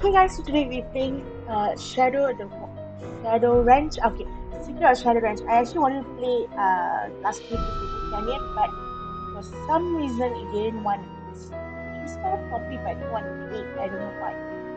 Hey guys, so today we're playing Shadow Ranch. Okay, Secret of Shadow Ranch. I actually wanted to play last week with Little Canyon, but for some reason it didn't want. It started properly, but it didn't want to play. I don't know why.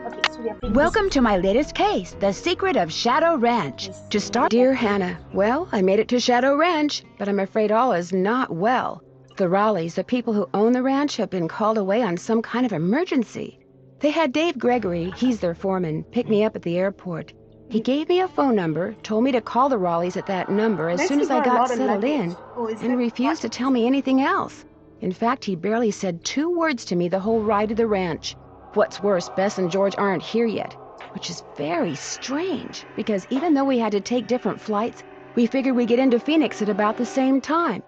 Okay, so we are playing this Welcome to game. my latest case, The Secret of Shadow Ranch. Let's To see. start, dear Hannah, well, I made it to Shadow Ranch, but I'm afraid all is not well. The Raleighs, the people who own the ranch, have been called away on some kind of emergency. They had Dave Gregory, he's their foreman, pick me up at the airport. He gave me a phone number, told me to call the Raleighs at that number as soon Nancy as I got a got lot of settled luggage. in, Oh, is and that refused what? to tell me anything else. In fact, he barely said 2 words to me the whole ride to the ranch. What's worse, Bess and George aren't here yet, which is very strange, because even though we had to take different flights, we figured we'd get into Phoenix at about the same time.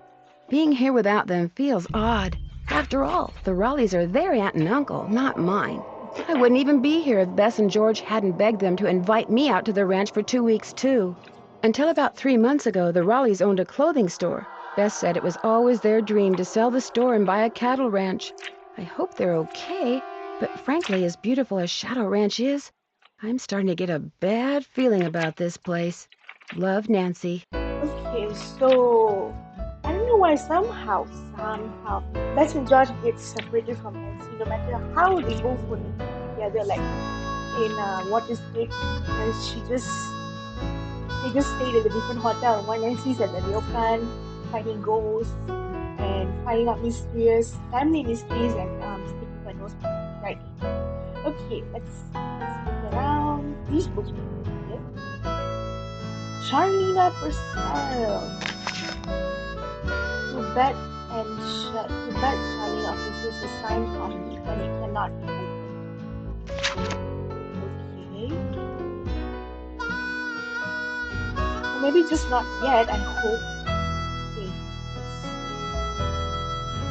Being here without them feels odd. After all, the Raleighs are their aunt and uncle, not mine. I wouldn't even be here if Bess and George hadn't begged them to invite me out to the ranch for 2 weeks, too. Until about 3 months ago, the Raleighs owned a clothing store. Bess said it was always their dream to sell the store and buy a cattle ranch. I hope they're okay, but frankly, as beautiful as Shadow Ranch is, I'm starting to get a bad feeling about this place. Love, Nancy. Okay, so I don't know why somehow, Bess and George get separated from Nancy. No matter how they both were together, like in Water State, and they just stayed at a different hotel. One Nancy's at the ryokan, finding ghosts and finding out family mysteries and sticking her nose brightly. Okay, let's look around. These books look familiar. Charlena Purcell. Too bad Charlene offices a signed copy and it cannot be opened. Okay. Or maybe just not yet, I hope. Okay,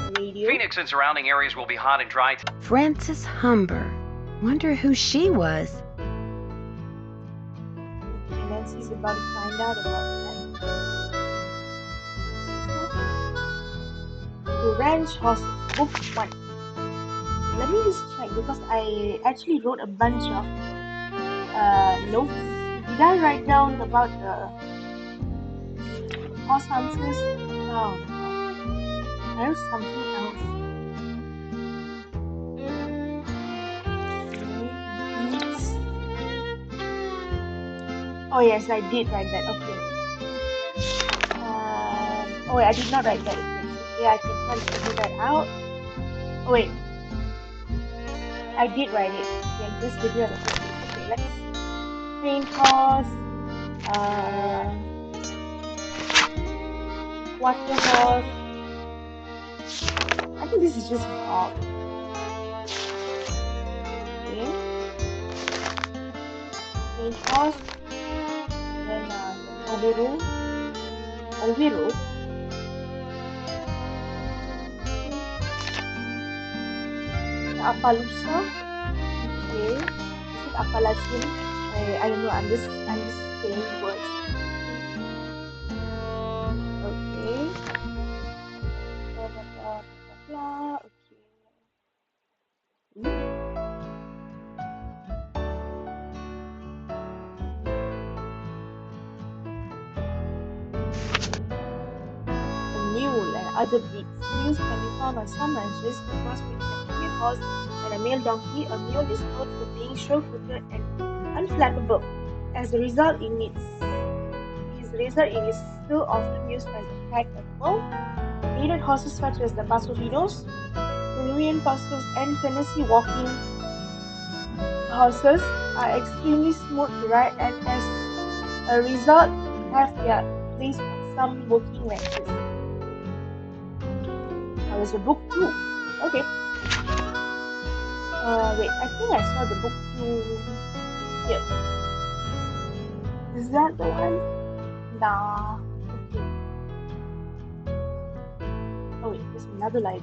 let's radio. Phoenix and surrounding areas will be hot and dry. Frances Humber. Wonder who she was. Okay, Nancy's about to find out about that. The Ranch Horses, Book 1. Let me just check because I actually wrote a bunch of notes. Did I write down about the horse answers? Oh no. There's something else. Beats. Oh yes, I did write that. Okay. Oh wait, I did not write that. Okay, I can try to figure that out. Oh wait, I did write it. Okay, I'm just looking at the first page. Okay, let's paint horse. Quarter horse. I think this is just dog. Okay. Paint horse. Then Obero. Obero. Appaloosa. Okay. Is it Appalachian? I don't know. I'm just saying words. Okay. Blah blah blah blah blah. Okay. Hmm? A mule and other breeds. Mules can be found on some ranches. The cross between a female horse and a male donkey. A mule is known for being sure-footed and unflappable. As a result, it is still often used as a pack animal. Mated horses such as the Basolinos, Peruvian pastors, and Tennessee walking horses are extremely smooth to ride and as a result have their place on some working ranches. Now there's a book 2. Okay. Wait, I think I saw the book 2 here. Is that the one? Nah. Okay. Oh wait, there's another library.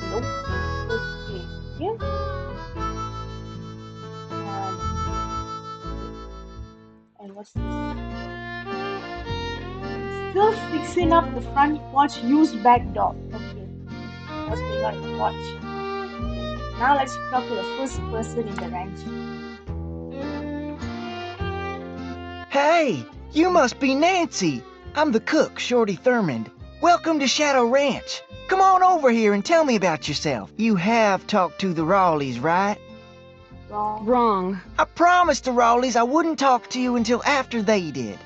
Nope. Okay. Here. And what's this? Still fixing up the front porch used back door. Okay. because we got caught. Now let's talk to the first person in the ranch. Hey, you must be Nancy. I'm the cook, Shorty Thurmond. Welcome to Shadow Ranch. Come on over here and tell me about yourself. You have talked to the Rawleys, right? Wrong. Wrong. I promised the Rawleys I wouldn't talk to you until after they did.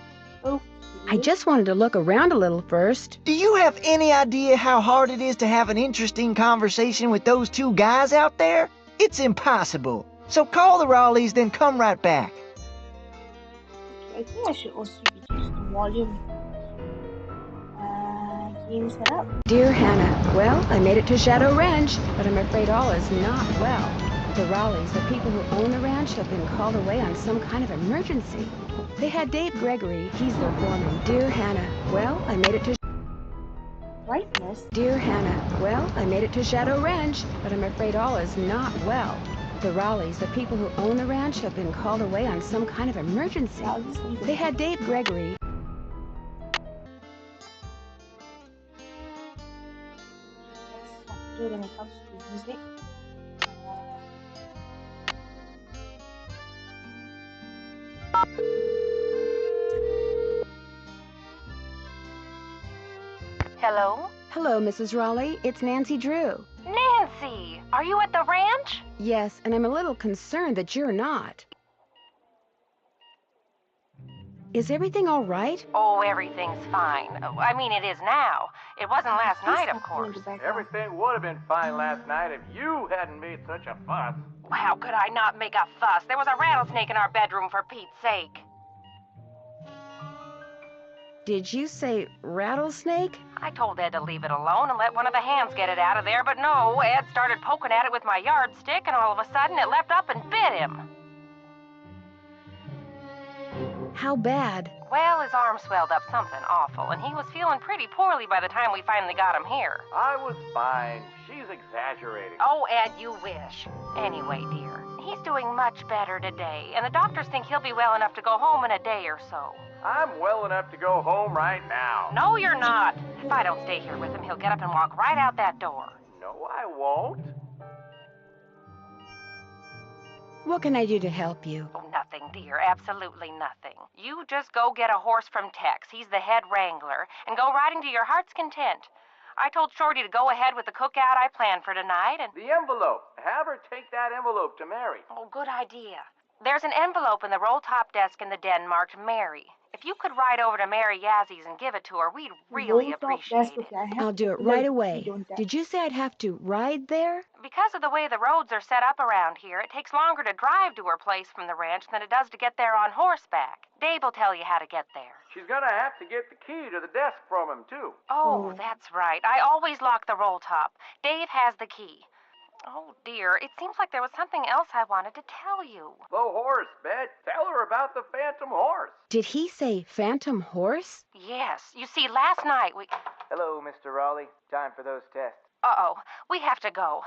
Okay. I just wanted to look around a little first. Do you have any idea how hard it is to have an interesting conversation with those two guys out there? It's impossible. So call the Rawleys, then come right back. Okay, I think I should also reduce the volume. Game set up. Dear Hannah, well, I made it to Shadow Ranch, but I'm afraid all is not well. The Raleighs, the people who own the ranch, have been called away on some kind of emergency. They had Dave Gregory, he's their foreman. Dear Hannah, well, I made it to... Brightness. Dear Hannah, well, I made it to Shadow Ranch, but I'm afraid all is not well. The Raleighs, the people who own the ranch, have been called away on some kind of emergency. I'll just leave it. They had Dave Gregory. Softer when it comes to music. Hello? Hello, Mrs. Raleigh. It's Nancy Drew. Nancy, are you at the ranch? Yes, and I'm a little concerned that you're not. Is everything all right? Oh, everything's fine. I mean, it is now. It wasn't last night, of course. Everything would have been fine last night if you hadn't made such a fuss. How could I not make a fuss? There was a rattlesnake in our bedroom, for Pete's sake. Did you say rattlesnake? I told Ed to leave it alone and let one of the hands get it out of there, but no, Ed started poking at it with my yardstick, and all of a sudden it leapt up and bit him. How bad? Well, his arm swelled up something awful, and he was feeling pretty poorly by the time we finally got him here. I was fine. She's exaggerating. Oh, Ed, you wish. Anyway, dear, he's doing much better today, and the doctors think he'll be well enough to go home in a day or so. I'm well enough to go home right now. No, you're not. If I don't stay here with him, he'll get up and walk right out that door. No, I won't. What can I do to help you? Oh, nothing, dear. Absolutely nothing. You just go get a horse from Tex. He's the head wrangler, and go riding to your heart's content. I told Shorty to go ahead with the cookout I planned for tonight, and... The envelope. Have her take that envelope to Mary. Oh, good idea. There's an envelope in the roll-top desk in the den marked Mary. If you could ride over to Mary Yazzy's and give it to her, we'd really appreciate it. I'll do it right away. Did you say I'd have to ride there? Because of the way the roads are set up around here, it takes longer to drive to her place from the ranch than it does to get there on horseback. Dave will tell you how to get there. She's gonna have to get the key to the desk from him, too. Oh, that's right. I always lock the roll top. Dave has the key. Oh, dear. It seems like there was something else I wanted to tell you. The horse, Bet. Tell her about the phantom horse. Did he say phantom horse? Yes. You see, last night we... Hello, Mr. Raleigh. Time for those tests. Uh-oh. We have to go.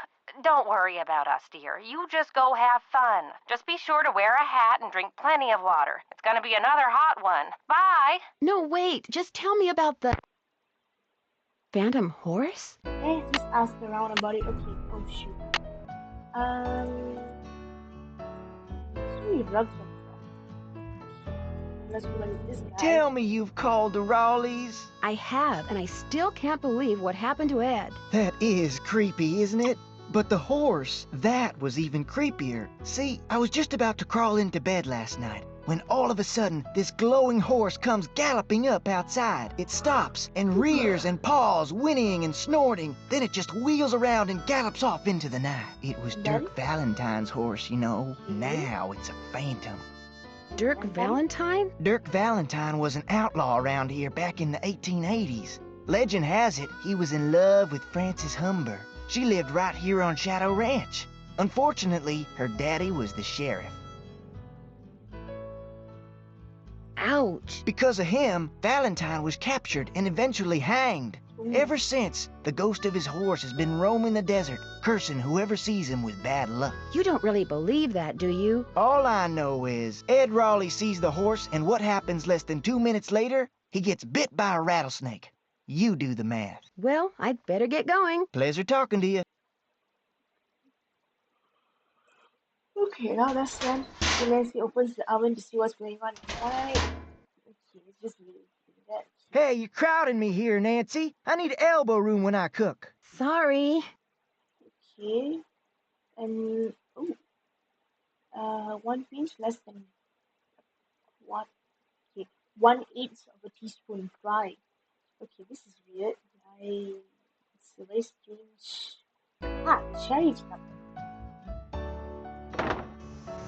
Don't worry about us, dear. You just go have fun. Just be sure to wear a hat and drink plenty of water. It's gonna be another hot one. Bye! No, wait. Just tell me about the... phantom horse? Okay, just ask around about it. Okay, oh shoot. So you rubbed him. Let's go with this guy. Tell me you've called the Rawleys. I have, and I still can't believe what happened to Ed. That is creepy, isn't it? But the horse, that was even creepier. See, I was just about to crawl into bed last night when all of a sudden this glowing horse comes galloping up outside. It stops and rears and paws, whinnying and snorting. Then it just wheels around and gallops off into the night. It was Dirk Valentine's horse, you know. Now it's a phantom. Dirk Valentine? Dirk Valentine was an outlaw around here back in the 1880s. Legend has it he was in love with Frances Humber. She lived right here on Shadow Ranch. Unfortunately, her daddy was the sheriff. Ouch. Because of him, Valentine was captured and eventually hanged. Ever since, the ghost of his horse has been roaming the desert, cursing whoever sees him with bad luck. You don't really believe that, do you? All I know is, Ed Raleigh sees the horse, and what happens less than 2 minutes later? He gets bit by a rattlesnake. You do the math. Well, I'd better get going. Pleasure talking to you. Okay, now that's when Nancy opens the oven to see what's going on inside. Okay, it's just me doing that. Hey, you're crowding me here, Nancy. I need elbow room when I cook. Sorry. Okay, and one pinch less than one. Okay, 1/8 of a teaspoon fried. Okay, this is weird. It's a very strange. Cherry pepper.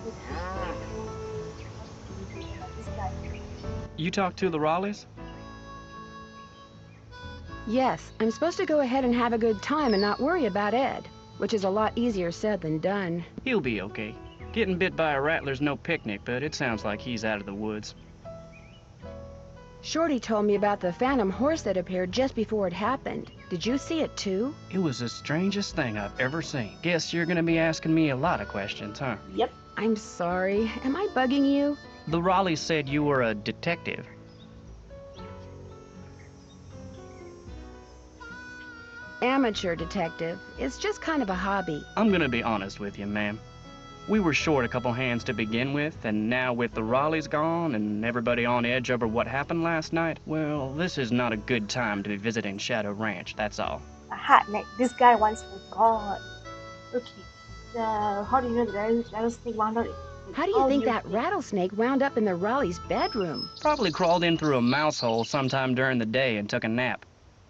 This guy. You talked to the Raleighs? Yes, I'm supposed to go ahead and have a good time and not worry about Ed, which is a lot easier said than done. He'll be okay. Getting bit by a rattler's no picnic, but it sounds like he's out of the woods. Shorty told me about the phantom horse that appeared just before it happened. Did you see it too? It was the strangest thing I've ever seen. Guess you're gonna be asking me a lot of questions, huh? Yep. I'm sorry. Am I bugging you? The Raleighs said you were a detective. Amateur detective. It's just kind of a hobby. I'm gonna be honest with you, ma'am. We were short a couple hands to begin with, and now with the Raleighs gone and everybody on edge over what happened last night, well, this is not a good time to be visiting Shadow Ranch, that's all. Aha, this guy once forgot. Okay. How do you know the rattlesnake wound up? How do you think that rattlesnake wound up in the Raleigh's bedroom? Probably crawled in through a mouse hole sometime during the day and took a nap.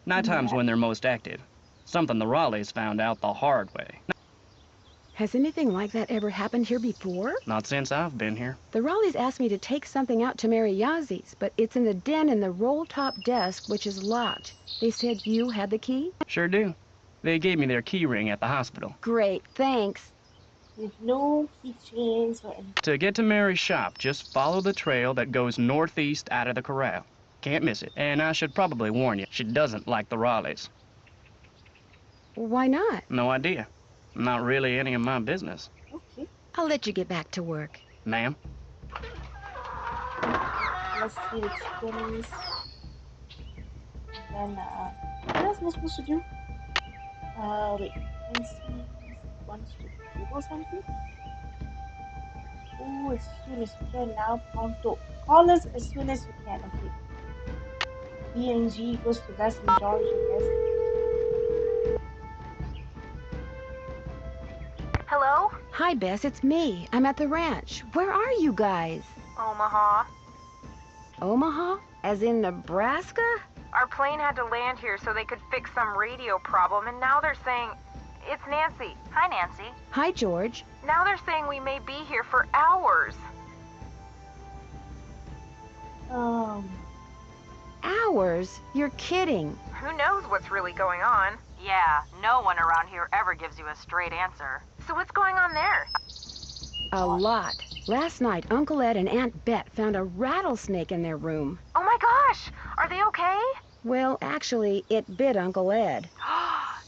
Nighttime's when they're most active. Something the Raleighs found out the hard way. Has anything like that ever happened here before? Not since I've been here. The Raleighs asked me to take something out to Mary Yazie's, but it's in the den in the roll-top desk, which is locked. They said you had the key? Sure do. They gave me their key ring at the hospital. Great, thanks. With no keychains or anything. To get to Mary's shop, just follow the trail that goes northeast out of the corral. Can't miss it. And I should probably warn you, she doesn't like the Raleighs. Why not? No idea. Not really any of my business. Okay. I'll let you get back to work. Ma'am? Let's see the chickens. Then, what else am I supposed to do? Wait. Nancy wants to Google something? Oh, as soon as you can now, pronto. Call us as soon as you can, okay. B&G goes to Bess and George, I guess. Hello? Hi, Bess, it's me. I'm at the ranch. Where are you guys? Omaha. Omaha? As in Nebraska? Our plane had to land here so they could fix some radio problem, and now they're saying... It's Nancy. Hi, Nancy. Hi, George. Now they're saying we may be here for hours. Hours? You're kidding. Who knows what's really going on? Yeah, no one around here ever gives you a straight answer. So what's going on there? A lot. Last night, Uncle Ed and Aunt Bet found a rattlesnake in their room. Oh my gosh! Are they okay? Well, actually, it bit Uncle Ed.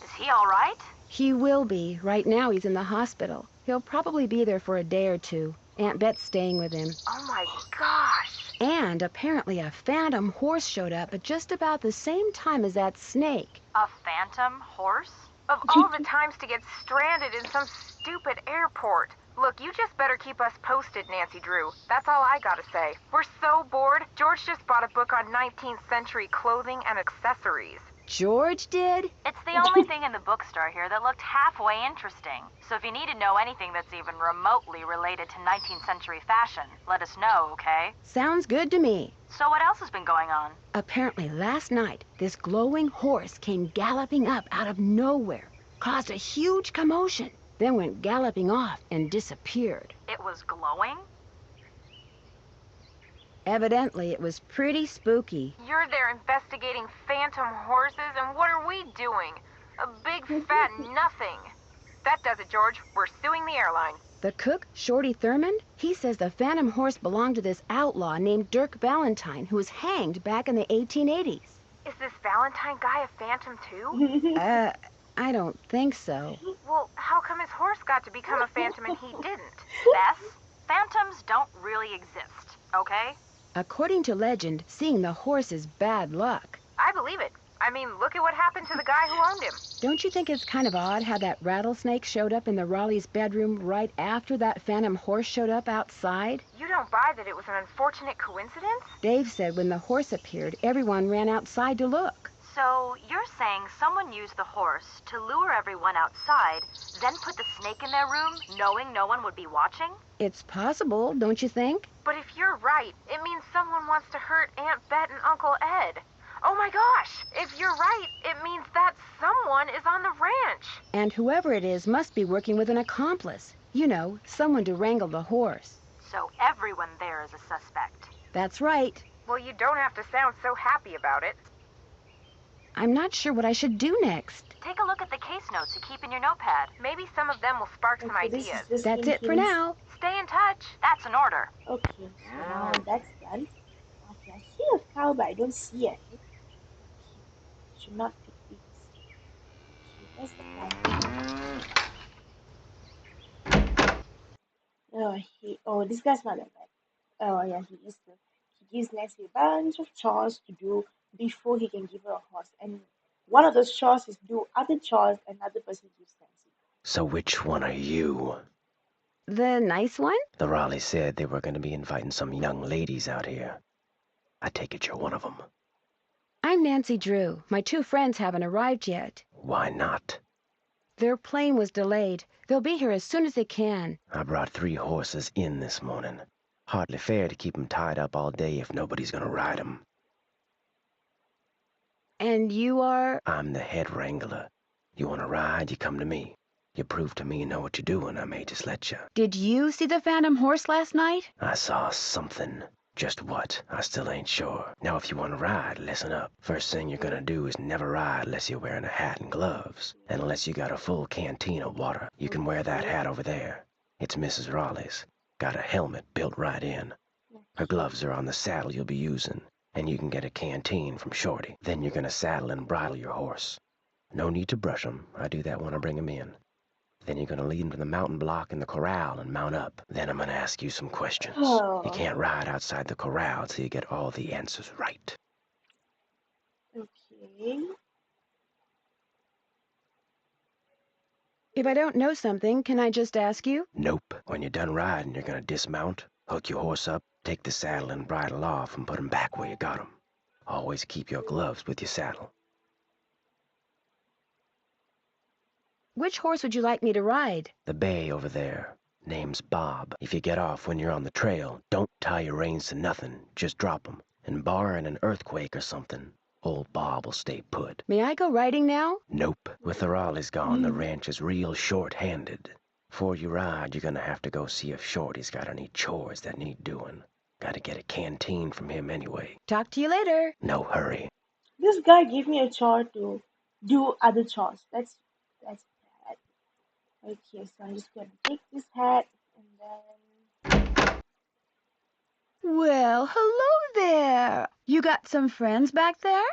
Is he all right? He will be. Right now, he's in the hospital. He'll probably be there for a day or two. Aunt Bet's staying with him. Oh my gosh! And apparently a phantom horse showed up at just about the same time as that snake. A phantom horse? Of all the times to get stranded in some stupid airport. Look, you just better keep us posted, Nancy Drew. That's all I gotta say. We're so bored. George just bought a book on 19th century clothing and accessories. George did? It's the only thing in the bookstore here that looked halfway interesting. So if you need to know anything that's even remotely related to 19th century fashion, let us know, okay? Sounds good to me. So what else has been going on? Apparently last night, this glowing horse came galloping up out of nowhere, caused a huge commotion, then went galloping off and disappeared. It was glowing? Evidently, it was pretty spooky. You're there investigating phantom horses, and what are we doing? A big fat nothing. That does it, George. We're suing the airline. The cook, Shorty Thurmond, he says the phantom horse belonged to this outlaw named Dirk Valentine, who was hanged back in the 1880s. Is this Valentine guy a phantom too? I don't think so. Well, how come his horse got to become a phantom and he didn't? Bess, phantoms don't really exist, okay? According to legend, seeing the horse is bad luck. I believe it. I've I mean, look at what happened to the guy who owned him. Don't you think it's kind of odd how that rattlesnake showed up in the Raleigh's bedroom right after that phantom horse showed up outside? You don't buy that it was an unfortunate coincidence? Dave said when the horse appeared, everyone ran outside to look. So you're saying someone used the horse to lure everyone outside, then put the snake in their room, knowing no one would be watching? It's possible, don't you think? But if you're right, it means someone wants to hurt Aunt Bet and Uncle Ed. Oh my gosh! If you're right, it means that someone is on the ranch. And whoever it is must be working with an accomplice. You know, someone to wrangle the horse. So everyone there is a suspect. That's right. Well, you don't have to sound so happy about it. I'm not sure what I should do next. Take a look at the case notes you keep in your notepad. Maybe some of them will spark some Okay, this ideas. is just That's it for Hint. now. Stay in touch. That's an order. Okay, so now that's done. Okay, I see a cow, but I don't see it. Okay, should not pick these. Okay, where's the cow? Oh, this guy's not that bad. Oh, yeah, he gives Nancy a bunch of chores to do before he can give her a horse. And one of those chores is do other chores another person gives Nancy. So which one are you? The nice one? The Raleighs said they were going to be inviting some young ladies out here. I take it you're one of them. I'm Nancy Drew. My two friends haven't arrived yet. Why not? Their plane was delayed. They'll be here as soon as they can. I brought 3 horses in this morning. Hardly fair to keep 'em tied up all day if nobody's going to ride 'em. And you are? I'm the head wrangler. You want to ride, you come to me. You prove to me you know what you're doing, I may just let you. Did you see the phantom horse last night? I saw something. Just what, I still ain't sure. Now if you want to ride, listen up. First thing you're gonna do is never ride unless you're wearing a hat and gloves. And unless you got a full canteen of water. You can wear that hat over there. It's Mrs. Raleigh's. Got a helmet built right in. Her gloves are on the saddle you'll be using. And you can get a canteen from Shorty. Then you're gonna saddle and bridle your horse. No need to brush 'em. I do that when I bring 'em in. Then you're gonna lead 'em to the mountain block in the corral and mount up. Then I'm gonna ask you some questions. Oh. You can't ride outside the corral till you get all the answers right. Okay. If I don't know something, can I just ask you? Nope. When you're done riding, you're gonna dismount, hook your horse up, take the saddle and bridle off and put 'em back where you got 'em. Always keep your gloves with your saddle. Which horse would you like me to ride? The bay over there. Name's Bob. If you get off when you're on the trail, don't tie your reins to nothing. Just drop 'em. And barring an earthquake or something, old Bob will stay put. May I go riding now? Nope. With the Raleighs gone, the ranch is real short-handed. Before you ride, you're gonna have to go see if Shorty's got any chores that need doing. Gotta get a canteen from him anyway. Talk to you later. No hurry. This guy gave me a chore to do other chores. That's bad. Okay, so I'm just gonna take this hat and then Well, hello there. You got some friends back there?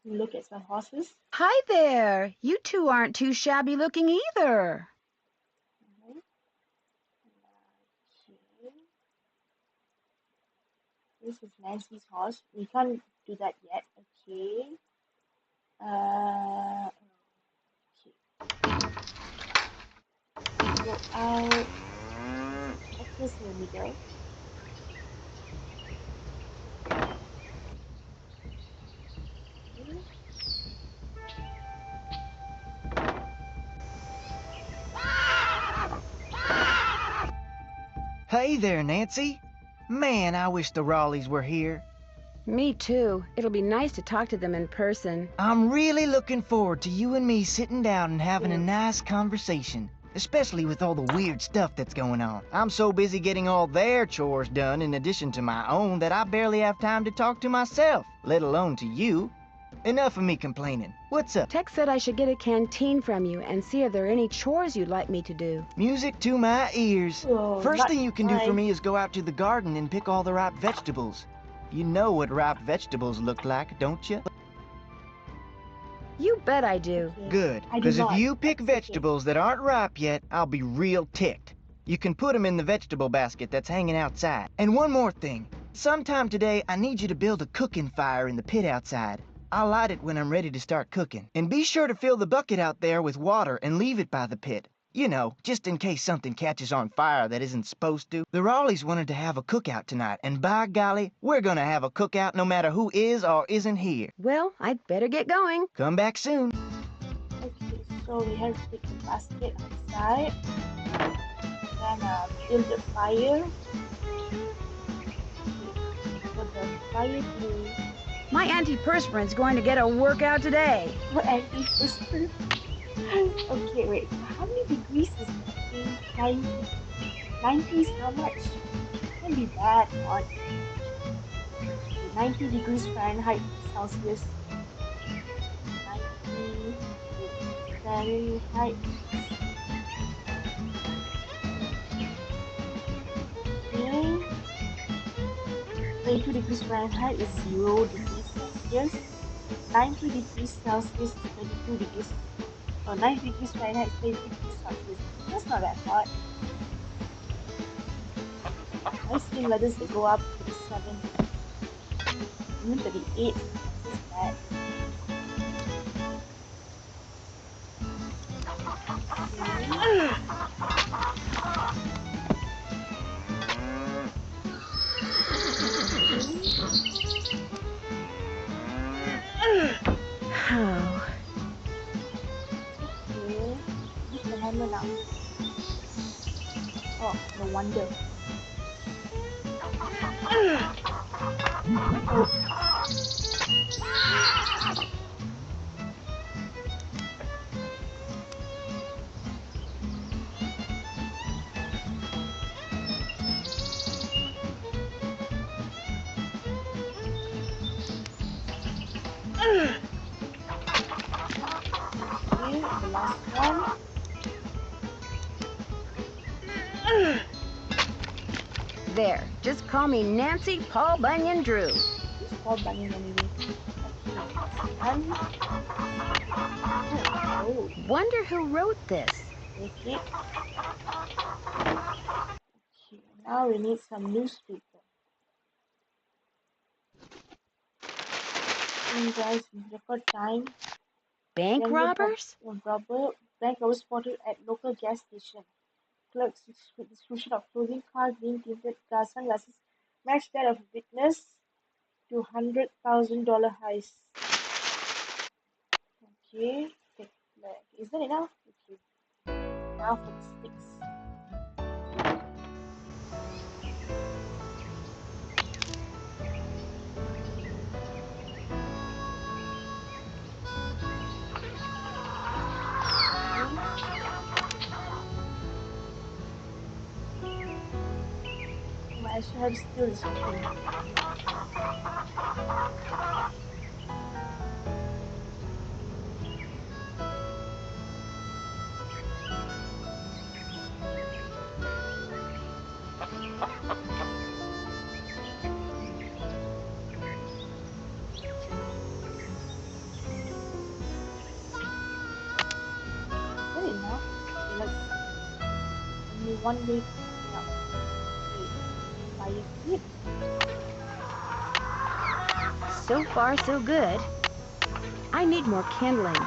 look at some horses. Hi there. You two aren't too shabby looking either. Mhm. Okay. This is Nancy's horse. We can't do that yet. Okay. Okay. Go out. Put this in the middle. Okay. Hey there, Nancy. Man, I wish the Raleighs were here. Me too. It'll be nice to talk to them in person. I'm really looking forward to you and me sitting down and having a Yeah. nice conversation. Especially with all the weird stuff that's going on. I'm so busy getting all their chores done in addition to my own that I barely have time to talk to myself, let alone to you. Enough of me complaining. What's up? Tex said I should get a canteen from you and see if there are any chores you'd like me to do. Music to my ears. Oh, First not thing you can do for mine. me is go out to the garden and pick all the ripe vegetables. You know what ripe vegetables look like, don't you? You bet I do. Okay. Good, I do because if not. you pick That's okay. vegetables that aren't ripe yet, I'll be real ticked. You can put them in the vegetable basket that's hanging outside. And one more thing. Sometime today, I need you to build a cooking fire in the pit outside. I'll light it when I'm ready to start cooking. And be sure to fill the bucket out there with water and leave it by the pit. You know, just in case something catches on fire that isn't supposed to. The Raleighs wanted to have a cookout tonight, and by golly, we're gonna have a cookout no matter who is or isn't here. Well, I'd better get going. Come back soon. Okay, so we have to take the basket outside. Then build the fire. For the fire to... My antiperspirant's going to get a workout today. What anti-perspirant? Okay, wait. How many degrees is that? 90. 90 is how much? Can't be that hot. 90 degrees Fahrenheit Celsius. 90 Fahrenheit. Okay. 22 degrees Fahrenheit is 0 degrees Celsius. 90 degrees Celsius is 22 degrees. 90 degrees Fahrenheit is 22 degrees Celsius. That's not that hot. I've seen weathers that go up to 37, even 38. This is bad. Oh. Okay. Use the hammer now. Oh, no wonder. Oh. Okay, the last one. There, just call me Nancy Paul Bunyan Drew. Who's Paul Bunyan anyway? Okay, oh, Wonder who wrote this. okay. Okay, now we need some newspaper. And guys, record time. Bank robbers? Bank robbers spotted at local gas station. Clerks with distribution of clothing, car, green tinted glass sunglasses matched that of a witness to $100,000 heist. Okay, is that enough? Okay, now for the sticks. I should have steal this thing. Is that enough? Okay, let's see. Only one way to clean up. Okay, fire pit. So far, so good. I need more kindling. Okay.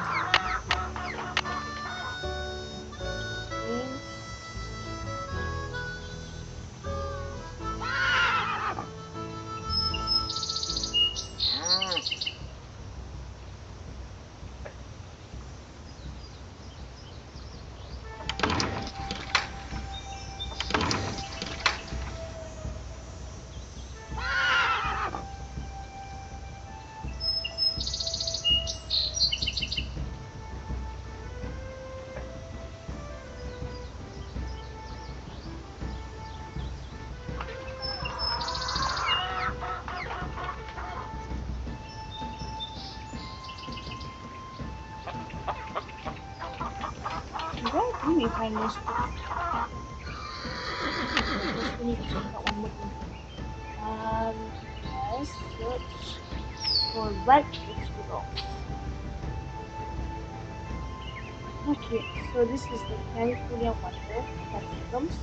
Where do we find most sticks? First we need to check out one more thing. Let's search for ripe vegetables. Okay, so this is the California wonder, capsicums.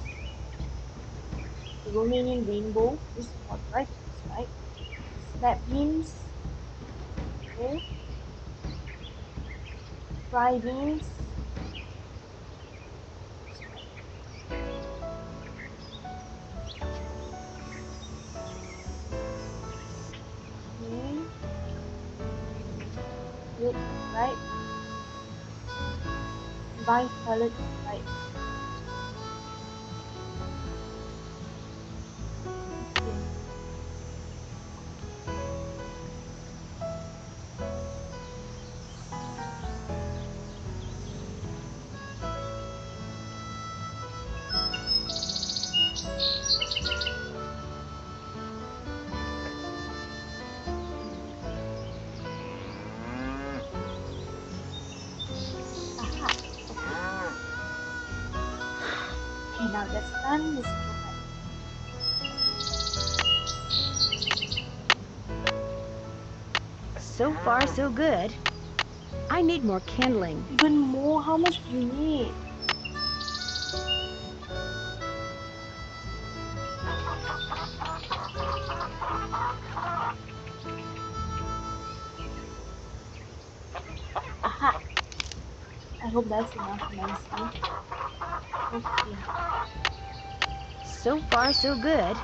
The Romanian rainbow is called ripe, right? Snap beans, Okay. Fried beans. Okay. Good. Right. Combined salad. Right. Okay. Aha. Okay. Okay, now that's done. Let's go back. So far, so good. I need more kindling. Even more? How much do you need? Aha. I hope that's enough, Nancy. Okay. So far, so good.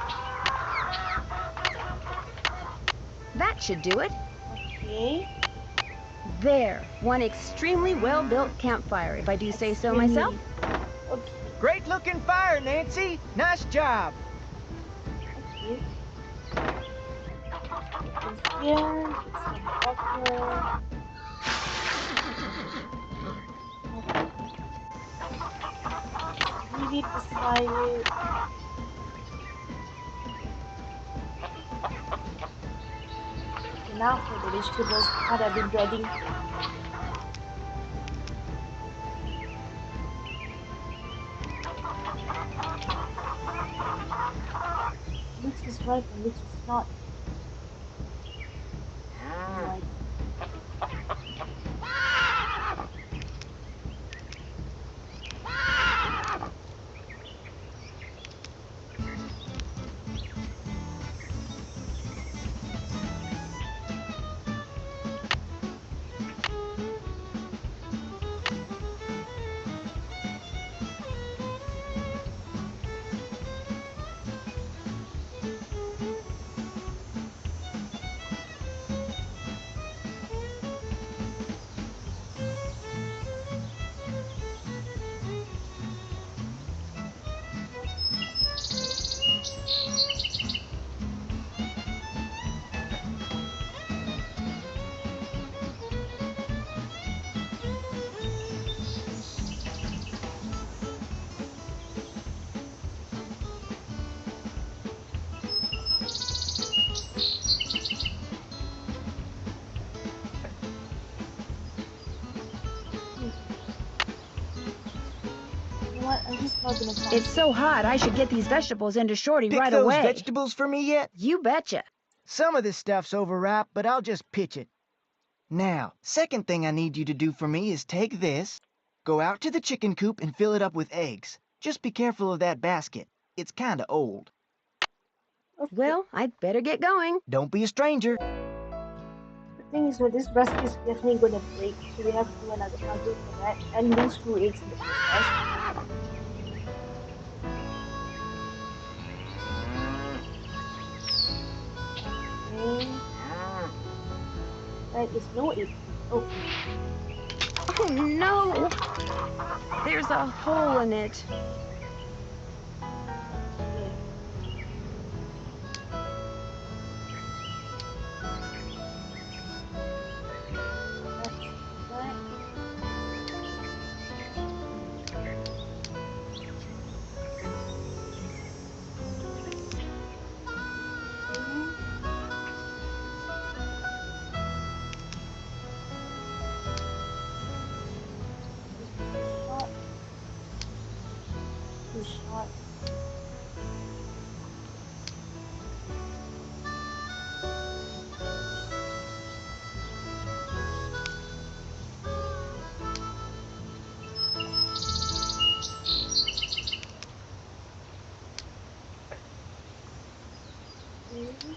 That should do it. Okay. There, one extremely well-built campfire, if I do say so myself. Extremely. Okay. Great looking fire, Nancy. Nice job. Okay. Put this here. Get some water. Leave it beside it. Okay, now for the vegetables, what I've been dreading. Which is right and which is not. No idea. You know what? I'm just not gonna touch It's it. so hot, I should get these vegetables into Shorty Pick right those away. vegetables for me yet? You betcha. Some of this stuff's overripe, but I'll just pitch it. Now, second thing I need you to do for me is take this, go out to the chicken coop and fill it up with eggs. Just be careful of that basket. It's kinda old. Okay. Well, I'd better get going. Don't be a stranger. The thing is, with this basket is definitely gonna break, so we have to do another puzzle for that, and lose 2 eggs in the process. Okay. That is no egg. Okay. Oh no! There's a hole in it. Okay. Let's do that. Okay. This is too short. Too short. Okay.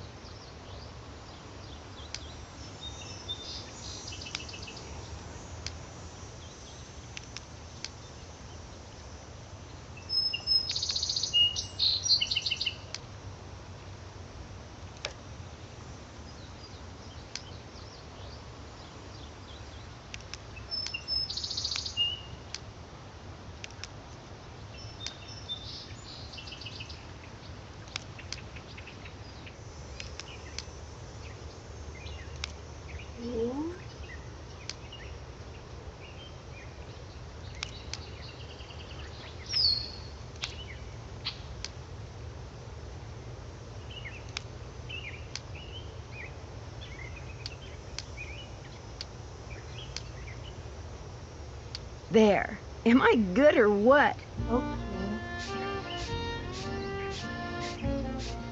There. Am I good or what? Okay.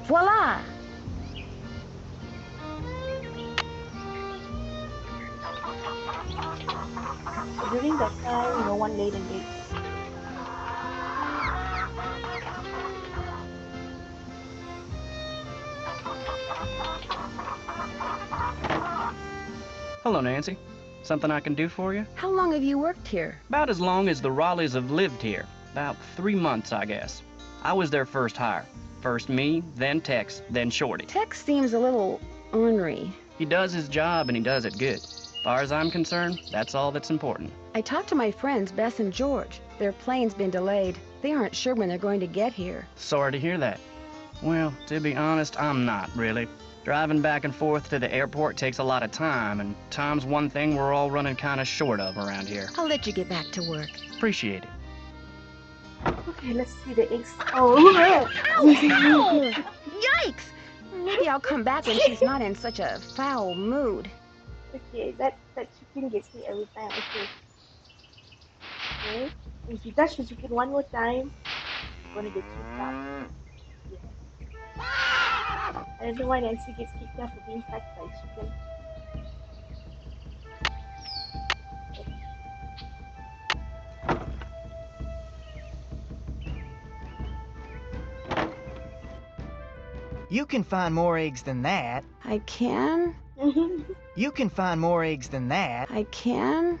Voila! So during that time, no one laid an egg. Hello, Nancy. Something I can do for you? How long have you worked here? About as long as the Raleighs have lived here. About 3 months, I guess. I was their first hire. First me, then Tex, then Shorty. Tex seems a little ornery. He does his job and he does it good. As far as I'm concerned, that's all that's important. I talked to my friends, Bess and George. Their plane's been delayed. They aren't sure when they're going to get here. Sorry to hear that. Well, to be honest, I'm not, really. Driving back and forth to the airport takes a lot of time, and time's one thing we're all running kind of short of around here. I'll let you get back to work. Appreciate it. Okay, let's see the eggs. Oh, Ow! Yikes! Maybe I'll come back when she's not in such a foul mood. okay, that chicken gets me every time. Okay. Okay. If you touch the chicken one more time, you're gonna get kicked out. Yeah. I don't know why Nancy gets kicked out for being touched by chicken. You can find more eggs than that. I can? You can find more eggs than that. I can?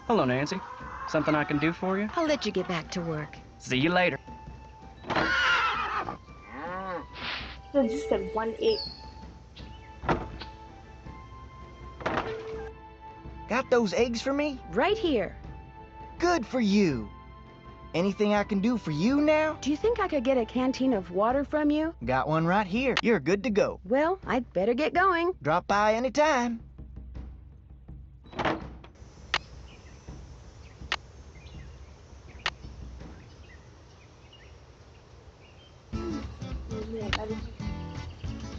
Hello, Nancy. Something I can do for you? I'll let you get back to work. See you later. So just that one egg. Got those eggs for me? Right here. Good for you. Anything I can do for you now? Do you think I could get a canteen of water from you? Got one right here. You're good to go. Well, I'd better get going. Drop by anytime.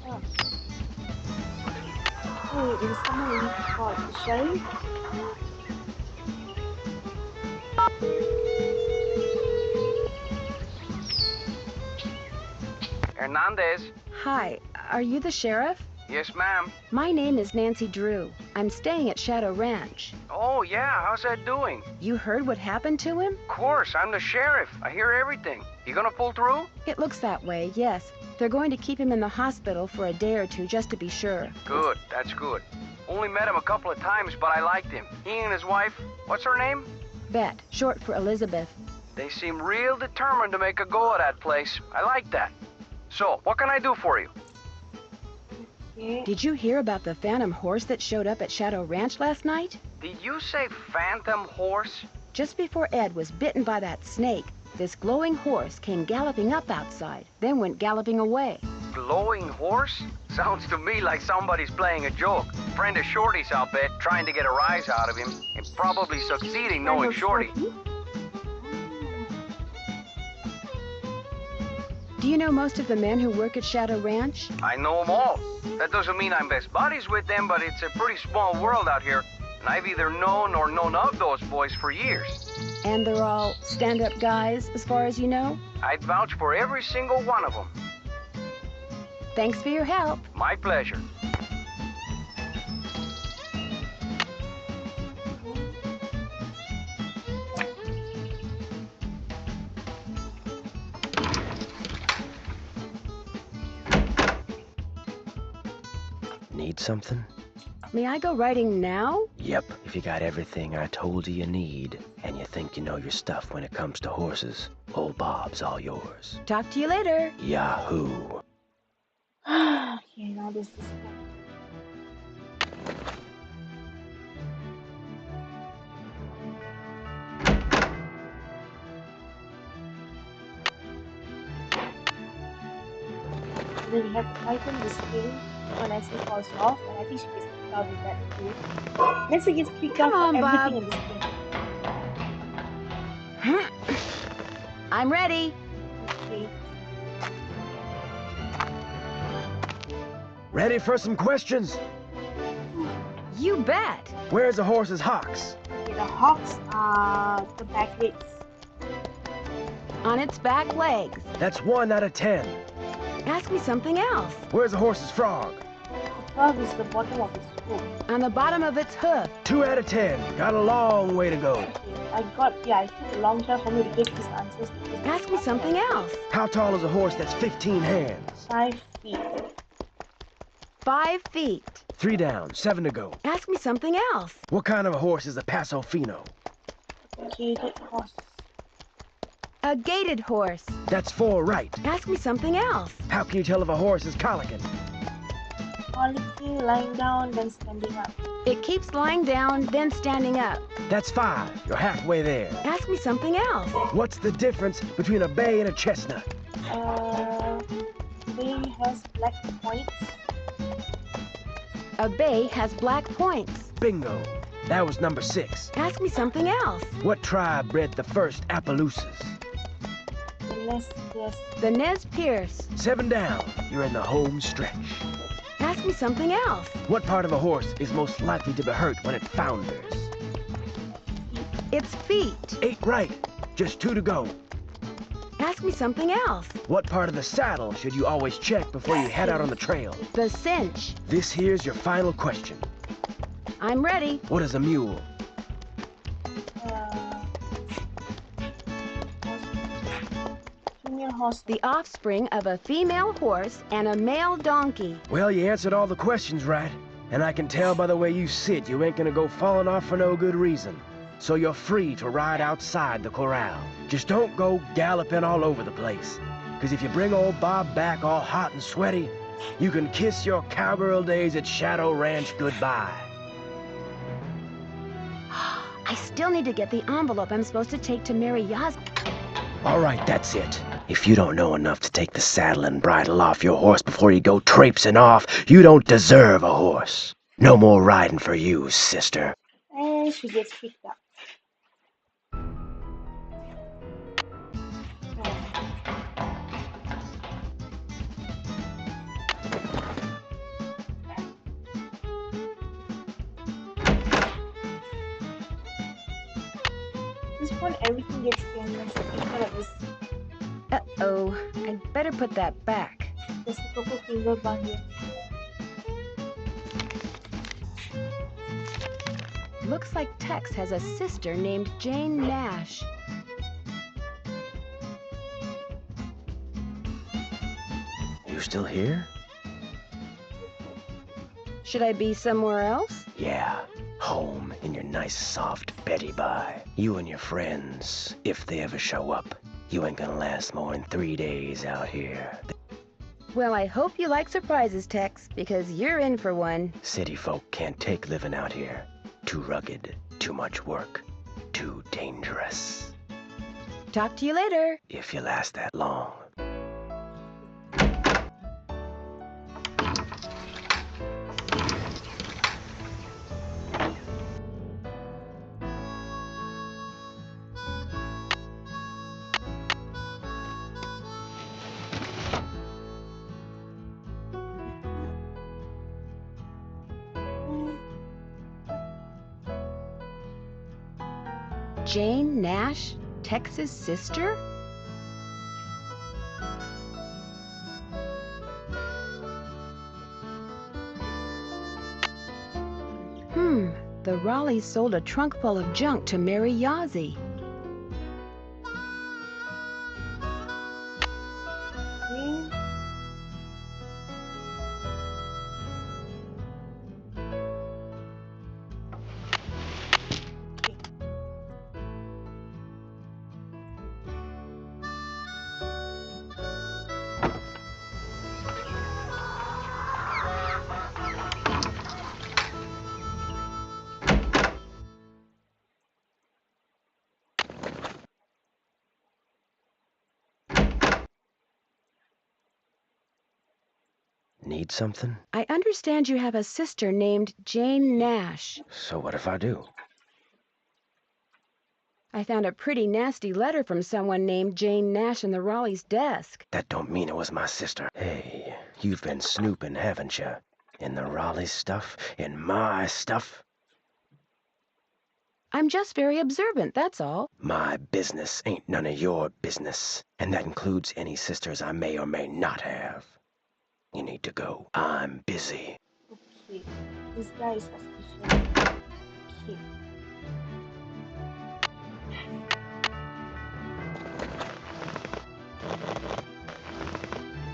Oh. Oh, there's someone in the car. The sheriff? Hernandez. Hi, are you the sheriff? Yes, ma'am. My name is Nancy Drew. I'm staying at Shadow Ranch. Oh, yeah, how's that doing? You heard what happened to him? Of course, I'm the sheriff. I hear everything. You gonna pull through? It looks that way, yes. They're going to keep him in the hospital for a day or two just to be sure. Good, that's good. Only met him a couple of times, but I liked him. He and his wife, what's her name? Bet, short for Elizabeth. They seem real determined to make a go of that place. I like that. So, what can I do for you? Yeah. Did you hear about the phantom horse that showed up at Shadow Ranch last night? Did you say phantom horse? Just before Ed was bitten by that snake, this glowing horse came galloping up outside, then went galloping away. Glowing horse? Sounds to me like somebody's playing a joke. Friend of Shorty's, I'll bet, trying to get a rise out of him, and probably succeeding knowing Shorty. Do you know most of the men who work at Shadow Ranch? I know them all. That doesn't mean I'm best buddies with them, but it's a pretty small world out here, and I've either known or known of those boys for years. And they're all stand-up guys, as far as you know? I'd vouch for every single one of them. Thanks for your help. My pleasure. Need something? May I go riding now? Yep, if you got everything I told you need, and you think you know your stuff when it comes to horses, old Bob's all yours. Talk to you later. Yahoo! Okay, now there's this one. So then we have to tighten this thing when Nancy falls off, and I think she gets kicked out with that too. Nancy gets kicked out Come for on, everything Bob. in this thing. I'm ready. Okay. Ready for some questions? You bet. Where's the horse's hocks? Okay, the hocks are the back legs. On its back legs. That's 1 out of 10. Ask me something else. Where's the horse's frog? The frog is the bottom of its hoof. On the bottom of its hoof. 2 out of 10. Got a long way to go. Okay, I took a long time for me to get these answers. Ask me something else. How tall is a horse that's 15 hands? 5 feet. 5 feet. 3 down, 7 to go. Ask me something else. What kind of a horse is a Paso Fino? Gated horse. A gaited horse. That's 4 right. Ask me something else. How can you tell if a horse is colicking? Colicky, lying down, then standing up. It keeps lying down, then standing up. That's 5. You're halfway there. Ask me something else. What's the difference between a bay and a chestnut? They has black points. A bay has black points. Bingo. That was number 6. Ask me something else. What tribe bred the first Appaloosas? The Nez Perce. 7 down. You're in the home stretch. Ask me something else. What part of a horse is most likely to be hurt when it founders? Its feet. 8 right. Just 2 to go. Ask me something else. What part of the saddle should you always check before you head out on the trail? The cinch. This here's your final question. I'm ready. What is a mule? Female horse. The offspring of a female horse and a male donkey. Well, you answered all the questions right. And I can tell by the way you sit you ain't gonna go falling off for no good reason. So you're free to ride outside the corral. Just don't go galloping all over the place. 'Cause if you bring old Bob back all hot and sweaty, you can kiss your cowgirl days at Shadow Ranch goodbye. I still need to get the envelope I'm supposed to take to Mary Yaz. All right, that's it. If you don't know enough to take the saddle and bridle off your horse before you go traipsing off, you don't deserve a horse. No more riding for you, sister. And she gets picked up. At this point, everything gets scanned. Uh-oh. I'd better put that back. There's a Coco finger bar here. Looks like Tex has a sister named Jane Nash. You still here? Should I be somewhere else? Yeah, home in your nice soft Betty Bye. You and your friends, if they ever show up, you ain't gonna last more than 3 days out here. Well, I hope you like surprises, Tex, because you're in for one. City folk can't take living out here. Too rugged, too much work, too dangerous. Talk to you later. If you last that long. Jane Nash, Tex's sister? The Raleighs sold a trunk full of junk to Mary Yazzie. Need something? I understand you have a sister named Jane Nash. So what if I do? I found a pretty nasty letter from someone named Jane Nash in the Raleigh's desk. That don't mean it was my sister. Hey, you've been snooping, haven't you? In the Raleigh stuff? In my stuff? I'm just very observant, that's all. My business ain't none of your business, and that includes any sisters I may or may not have. You need to go. I'm busy. Okay. This guy is suspicious. Okay.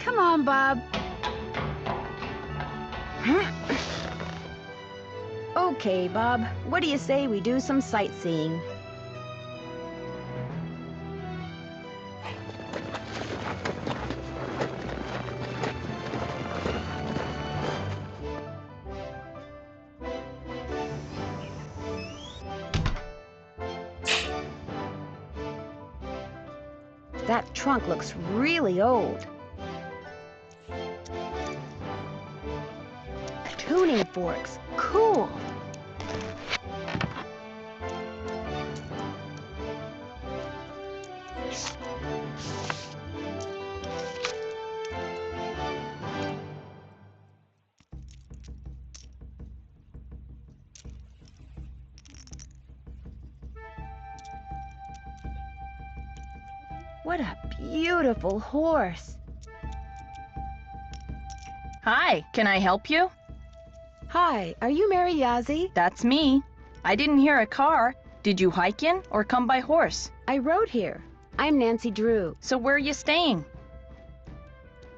Come on, Bob. Okay, Bob. What do you say we do some sightseeing? That trunk looks really old. Tuning forks. Cool. What a beautiful horse. Hi, can I help you? Hi, are you Mary Yazzie? That's me. I didn't hear a car. Did you hike in or come by horse? I rode here. I'm Nancy Drew, So where are you staying?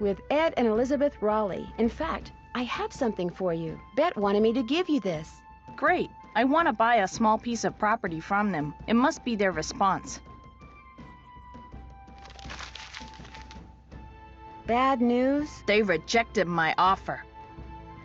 with Ed and Elizabeth Raleigh. In fact, I have something for you. Bet wanted me to give you this. Great. I want to buy a small piece of property from them. It must be their response. Bad news? They rejected my offer.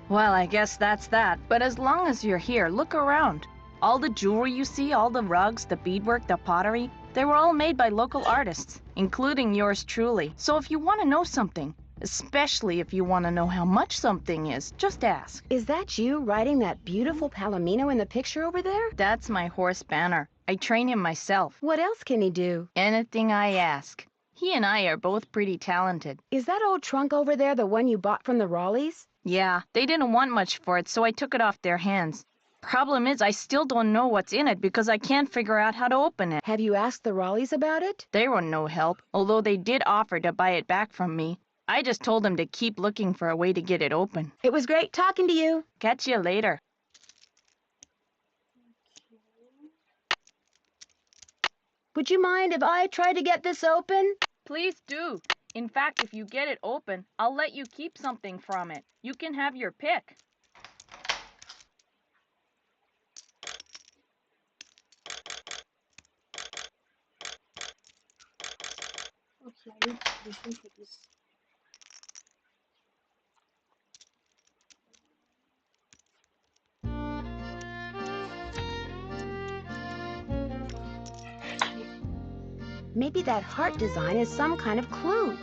Well, I guess that's that. But as long as you're here, look around. All the jewelry you see, all the rugs, the beadwork, the pottery, they were all made by local artists, including yours truly. So if you want to know something, especially if you want to know how much something is, just ask. Is that you riding that beautiful Palomino in the picture over there? That's my horse Banner. I train him myself. What else can he do? Anything I ask. He and I are both pretty talented. Is that old trunk over there the one you bought from the Raleighs? Yeah, they didn't want much for it, so I took it off their hands. Problem is, I still don't know what's in it because I can't figure out how to open it. Have you asked the Raleighs about it? They were no help, although they did offer to buy it back from me. I just told them to keep looking for a way to get it open. It was great talking to you. Catch you later. Would you mind if I try to get this open? Please do. In fact, if you get it open, I'll let you keep something from it. You can have your pick. Okay, I need to listen to this. Maybe that heart design is some kind of clue.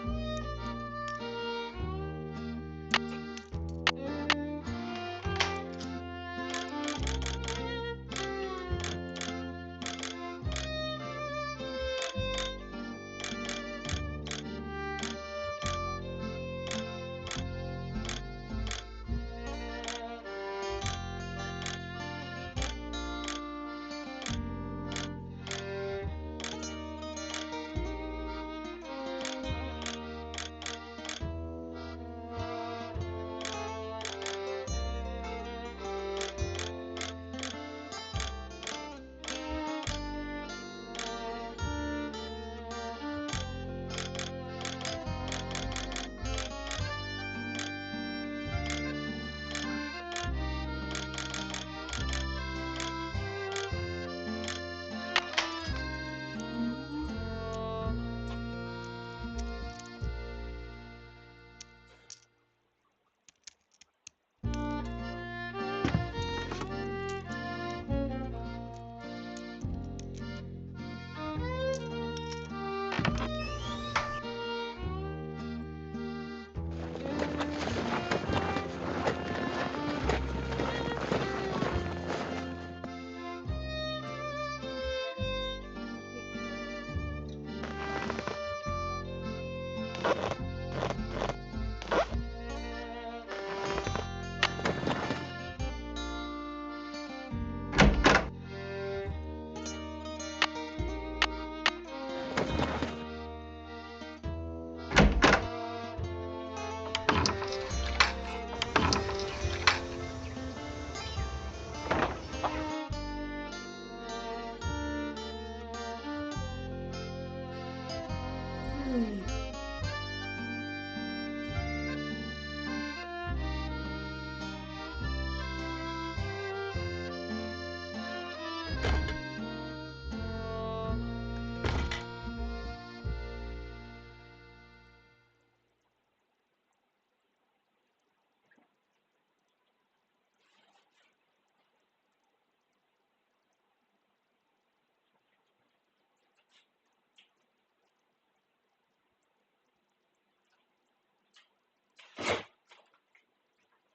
Hmm.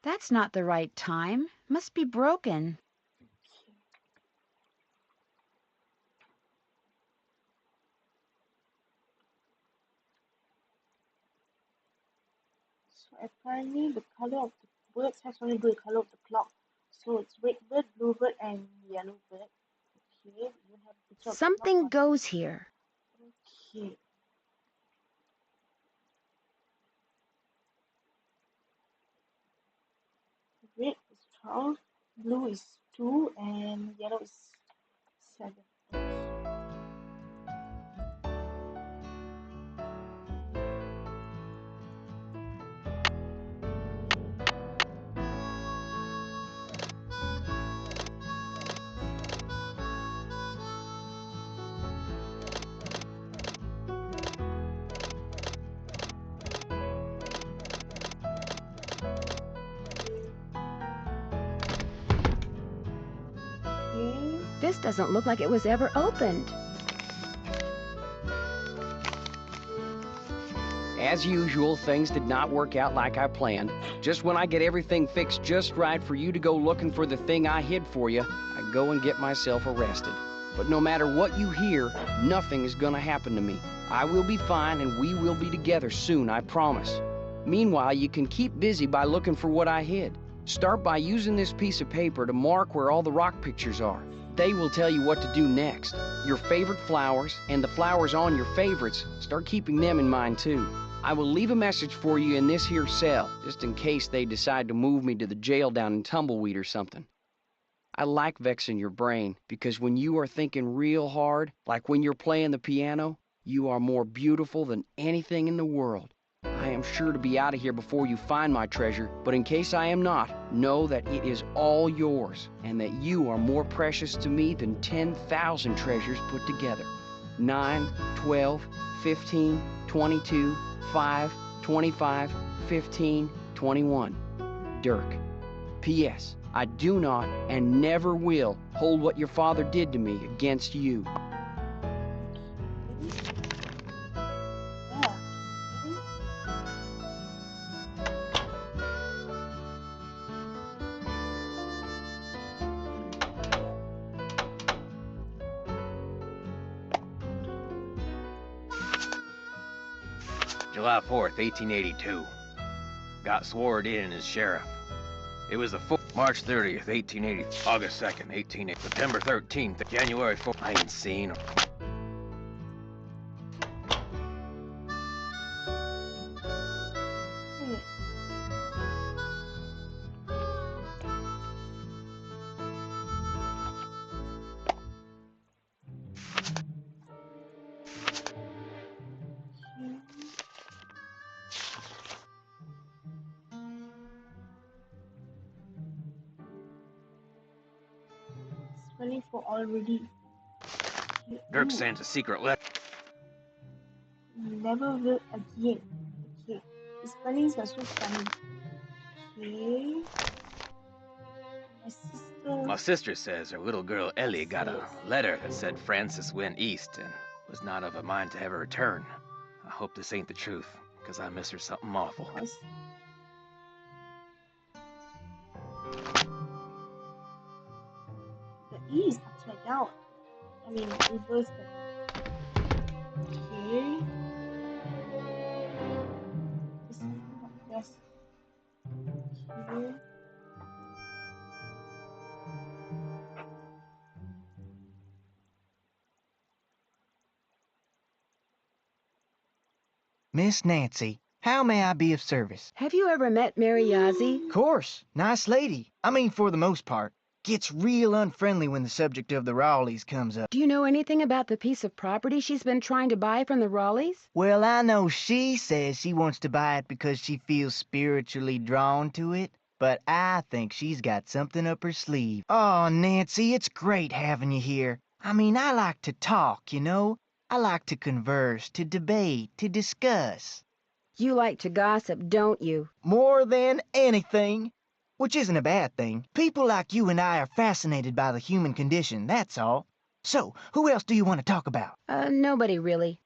That's not the right time. Must be broken. So apparently the color of the birds has only the color of the clock. So it's red bird, blue bird, and yellow bird. Okay, you have a picture of the clock Something on. goes here. Okay. Red is 12, blue is 2, and yellow is 7. Okay. This doesn't look like it was ever opened. As usual, things did not work out like I planned. Just when I get everything fixed just right for you to go looking for the thing I hid for you, I go and get myself arrested. But no matter what you hear, nothing is gonna happen to me. I will be fine and we will be together soon, I promise. Meanwhile, you can keep busy by looking for what I hid. Start by using this piece of paper to mark where all the rock pictures are. They will tell you what to do next. Your favorite flowers and the flowers on your favorites, start keeping them in mind too. I will leave a message for you in this here cell, just in case they decide to move me to the jail down in Tumbleweed or something. I like vexing your brain, because when you are thinking real hard, like when you're playing the piano, you are more beautiful than anything in the world. I am sure to be out of here before you find my treasure, but in case I am not, know that it is all yours, and that you are more precious to me than 10,000 treasures put together. 9, 12, 15, 22, 5, 25, 15, 21. Dirk. P.S. I do not and never will hold what your father did to me against you. Yeah. July 4th, 1882. Got sworn in as sheriff. It was the March 30th, 1880. August 2nd, 1880. September 13th, January 4th. I ain't seen. Hmm. Okay. Spelling for already. Okay. Dirk Ooh, sends a secret letter. never will again. Okay. The spellings are so funny. Okay. My sister says her little girl Ellie got a Says. letter that said Francis went east and was not of a mind to ever return. I hope this ain't the truth, because I miss her something awful. Was. The E is upside down. I mean, reverse them. Okay. There's something up there. Okay. Miss Nancy, how may I be of service? Have you ever met Mary Yazzie? Course, nice lady. I mean, for the most part. gets real unfriendly when the subject of the Raleighs comes up. Do you know anything about the piece of property she's been trying to buy from the Raleighs? Well, I know she says she wants to buy it because she feels spiritually drawn to it, but I think she's got something up her sleeve. Oh, Nancy, it's great having you here. I mean, I like to talk, you know? I like to converse, to debate, to discuss. You like to gossip, don't you? More than anything. Which isn't a bad thing. People like you and I are fascinated by the human condition, that's all. So, who else do you want to talk about? Nobody really.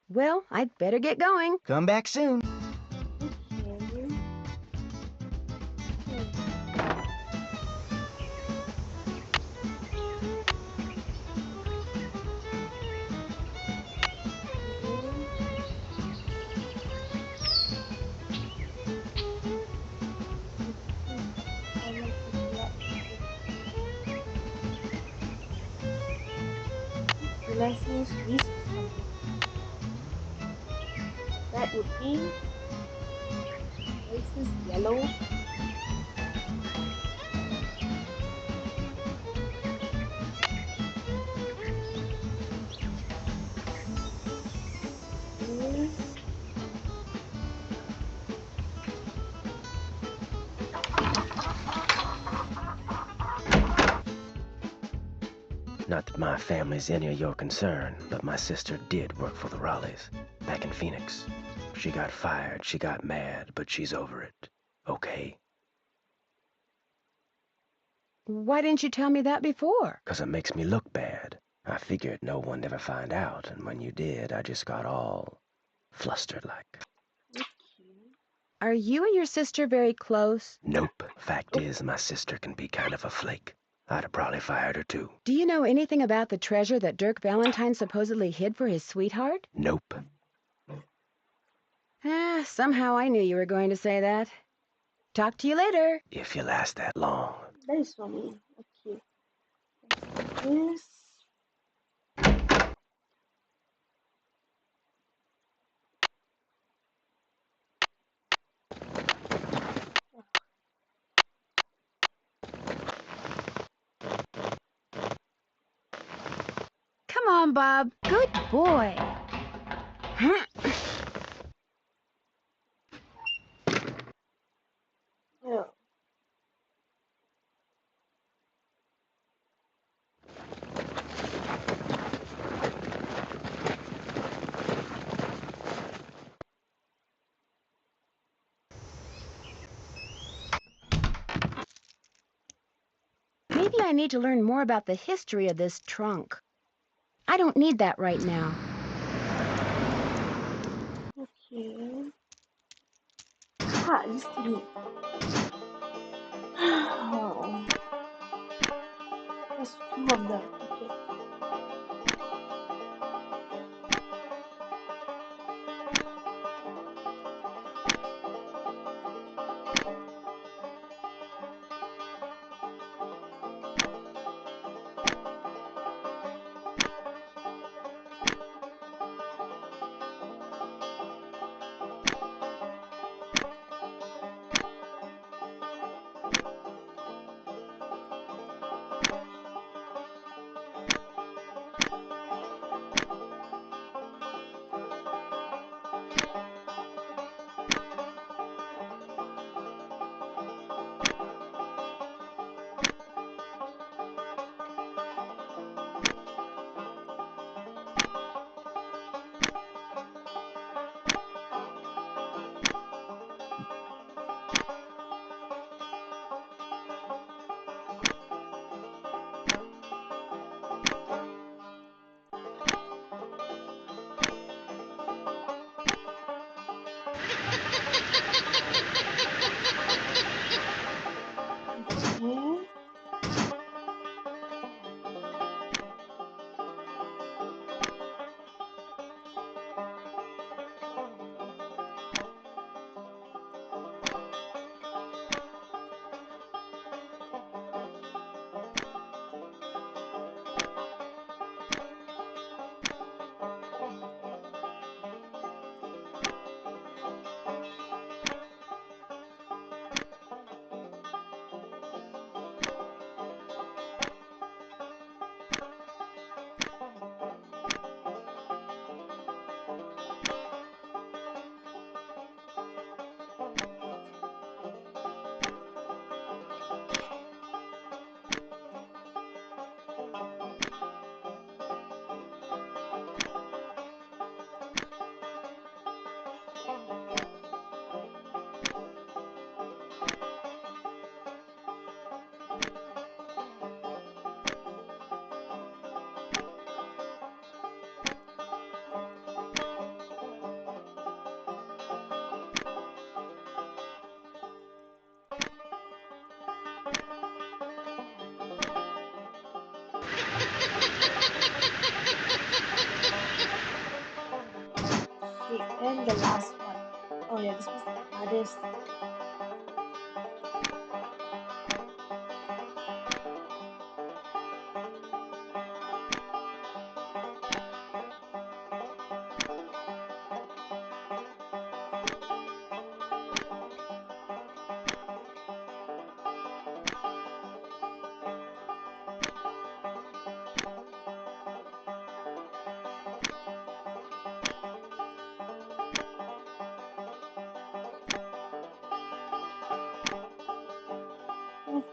Well, I'd better get going. Come back soon. Okay. Let's use research something. That would be this is yellow. Okay. Not that my family's any of your concern, but my sister did work for the Raleighs, back in Phoenix. She got fired, she got mad, but she's over it. Okay? Why didn't you tell me that before? 'Cause it makes me look bad. I figured no one'd ever find out, and when you did, I just got all flustered like. Okay. Are you and your sister very close? Nope. Fact is, my sister can be kind of a flake. I'd have probably fired her too. Do you know anything about the treasure that Dirk Valentine supposedly hid for his sweetheart? Nope. Somehow I knew you were going to say that. Talk to you later. If you last that long. That is for me. Okay. This. Come on, Bob. Good boy. Yeah. Maybe I need to learn more about the history of this trunk. I don't need that right now. Okay. Ah, this thingy. Oh. There's two of them. Okay. And the last one. Oh yeah, this was the hardest. Okay.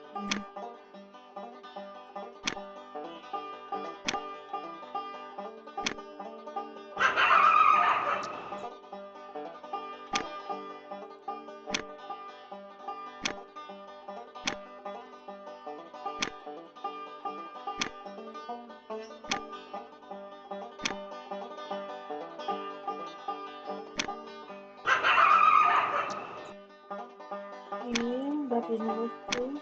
Okay, that is number two.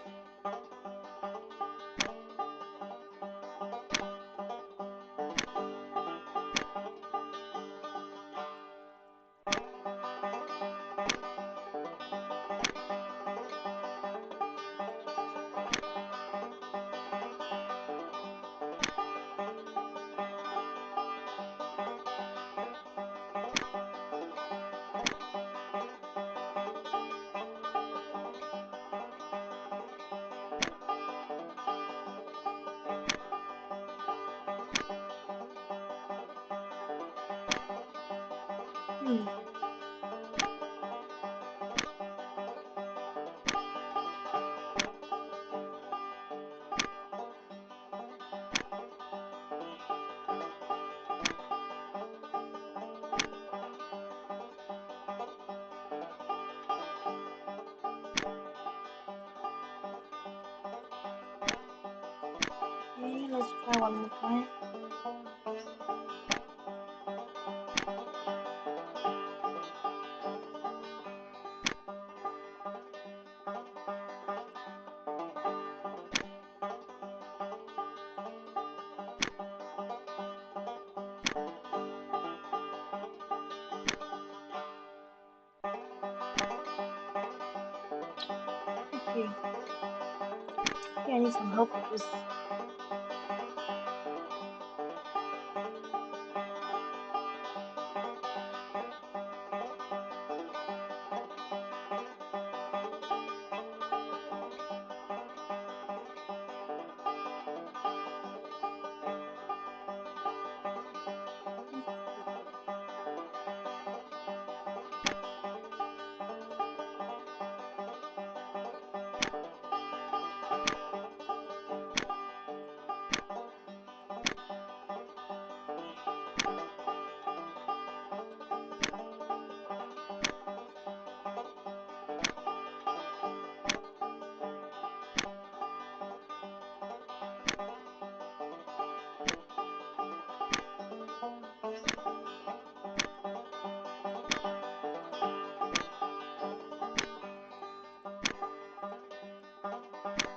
Hmm. Okay, let's try one more time. Okay. Okay, I need some help with this.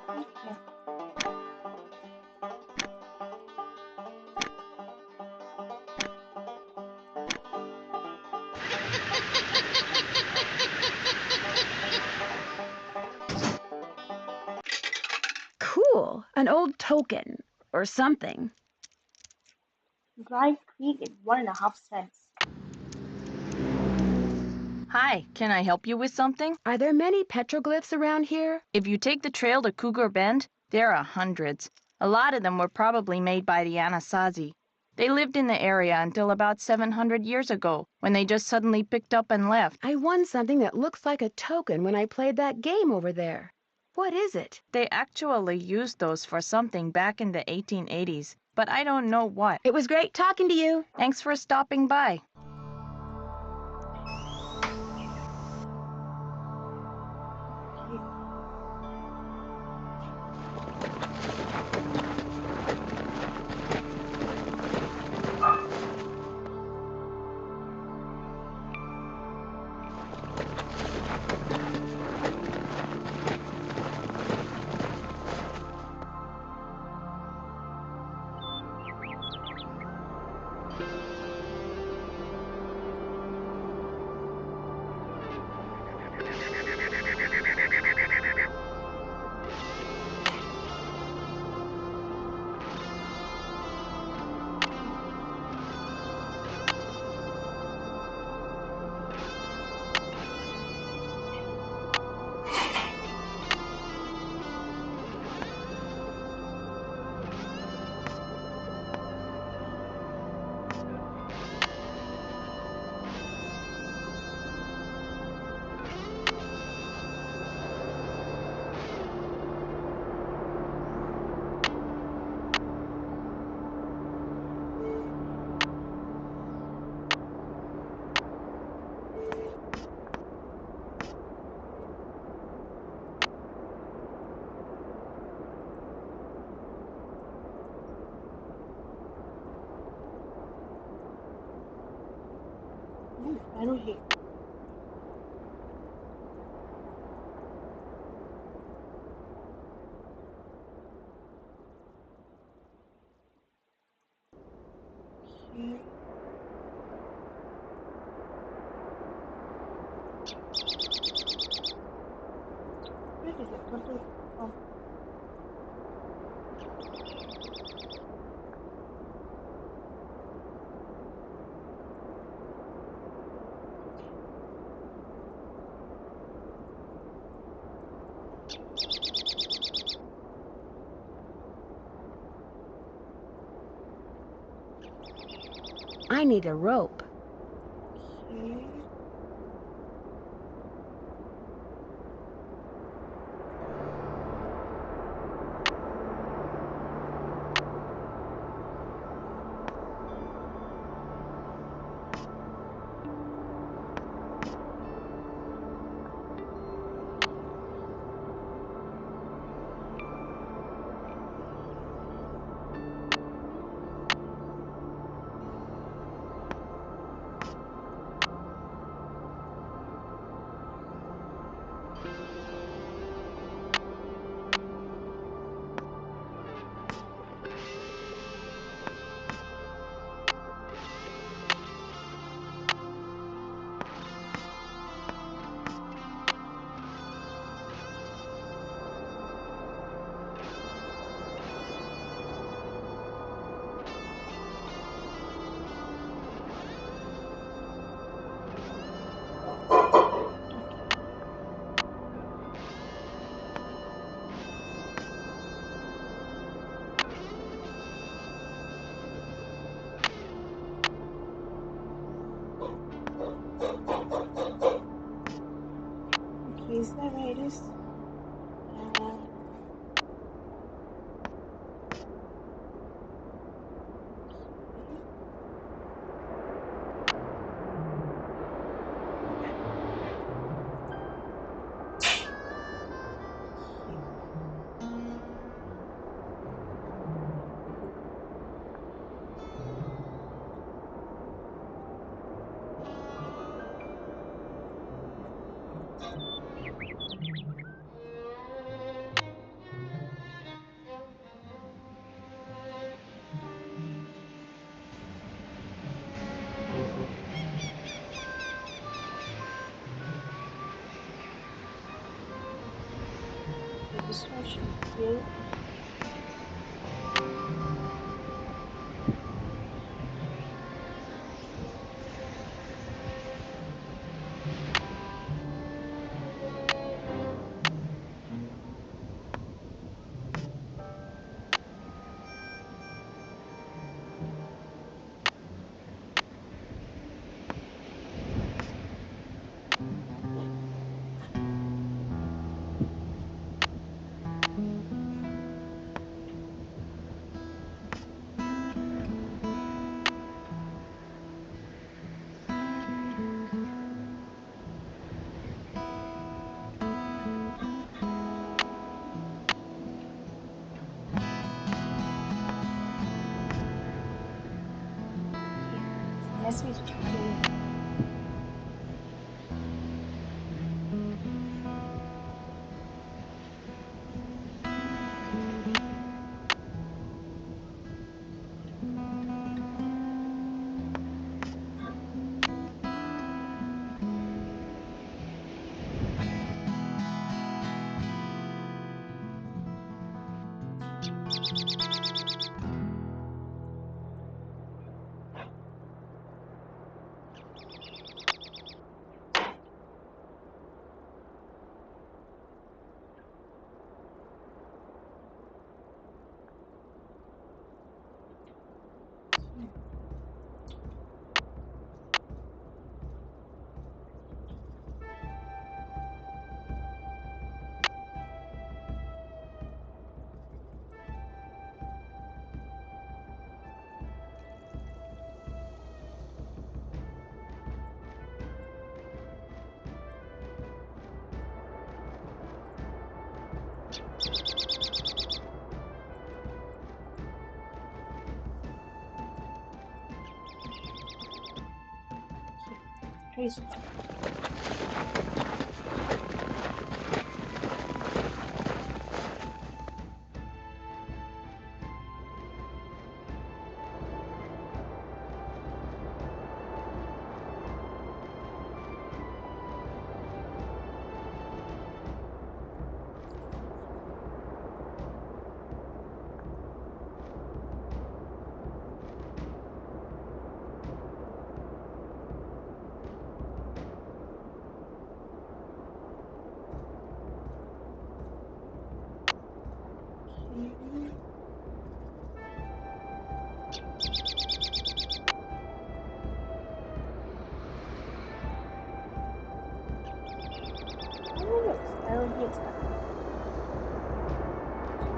Okay. Cool. An old token. Or something. Dry Creek is 1.5 cents. Hi, can I help you with something? Are there many petroglyphs around here? If you take the trail to Cougar Bend, there are hundreds. A lot of them were probably made by the Anasazi. They lived in the area until about 700 years ago, when they just suddenly picked up and left. I won something that looks like a token when I played that game over there. What is it? They actually used those for something back in the 1880s, but I don't know what. It was great talking to you. Thanks for stopping by. Okay. Ooh, arrow here. Okay. Where is it? What do oh, I need a rope. okay. Okay, is that where it is? Uh, okay. Okay, this one should be good. Okay, message to play. Please.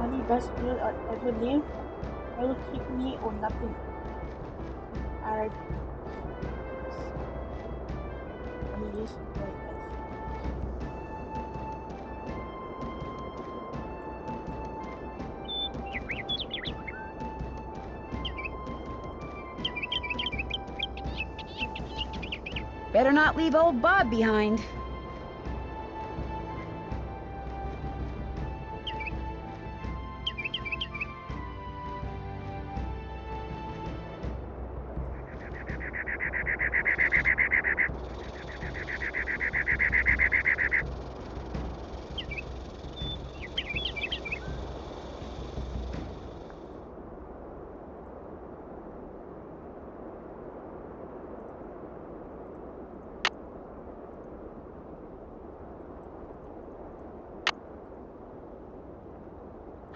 Charlie does feel ever live? I will keep me or nothing. Alright. I'm used to it. Better not leave old Bob behind.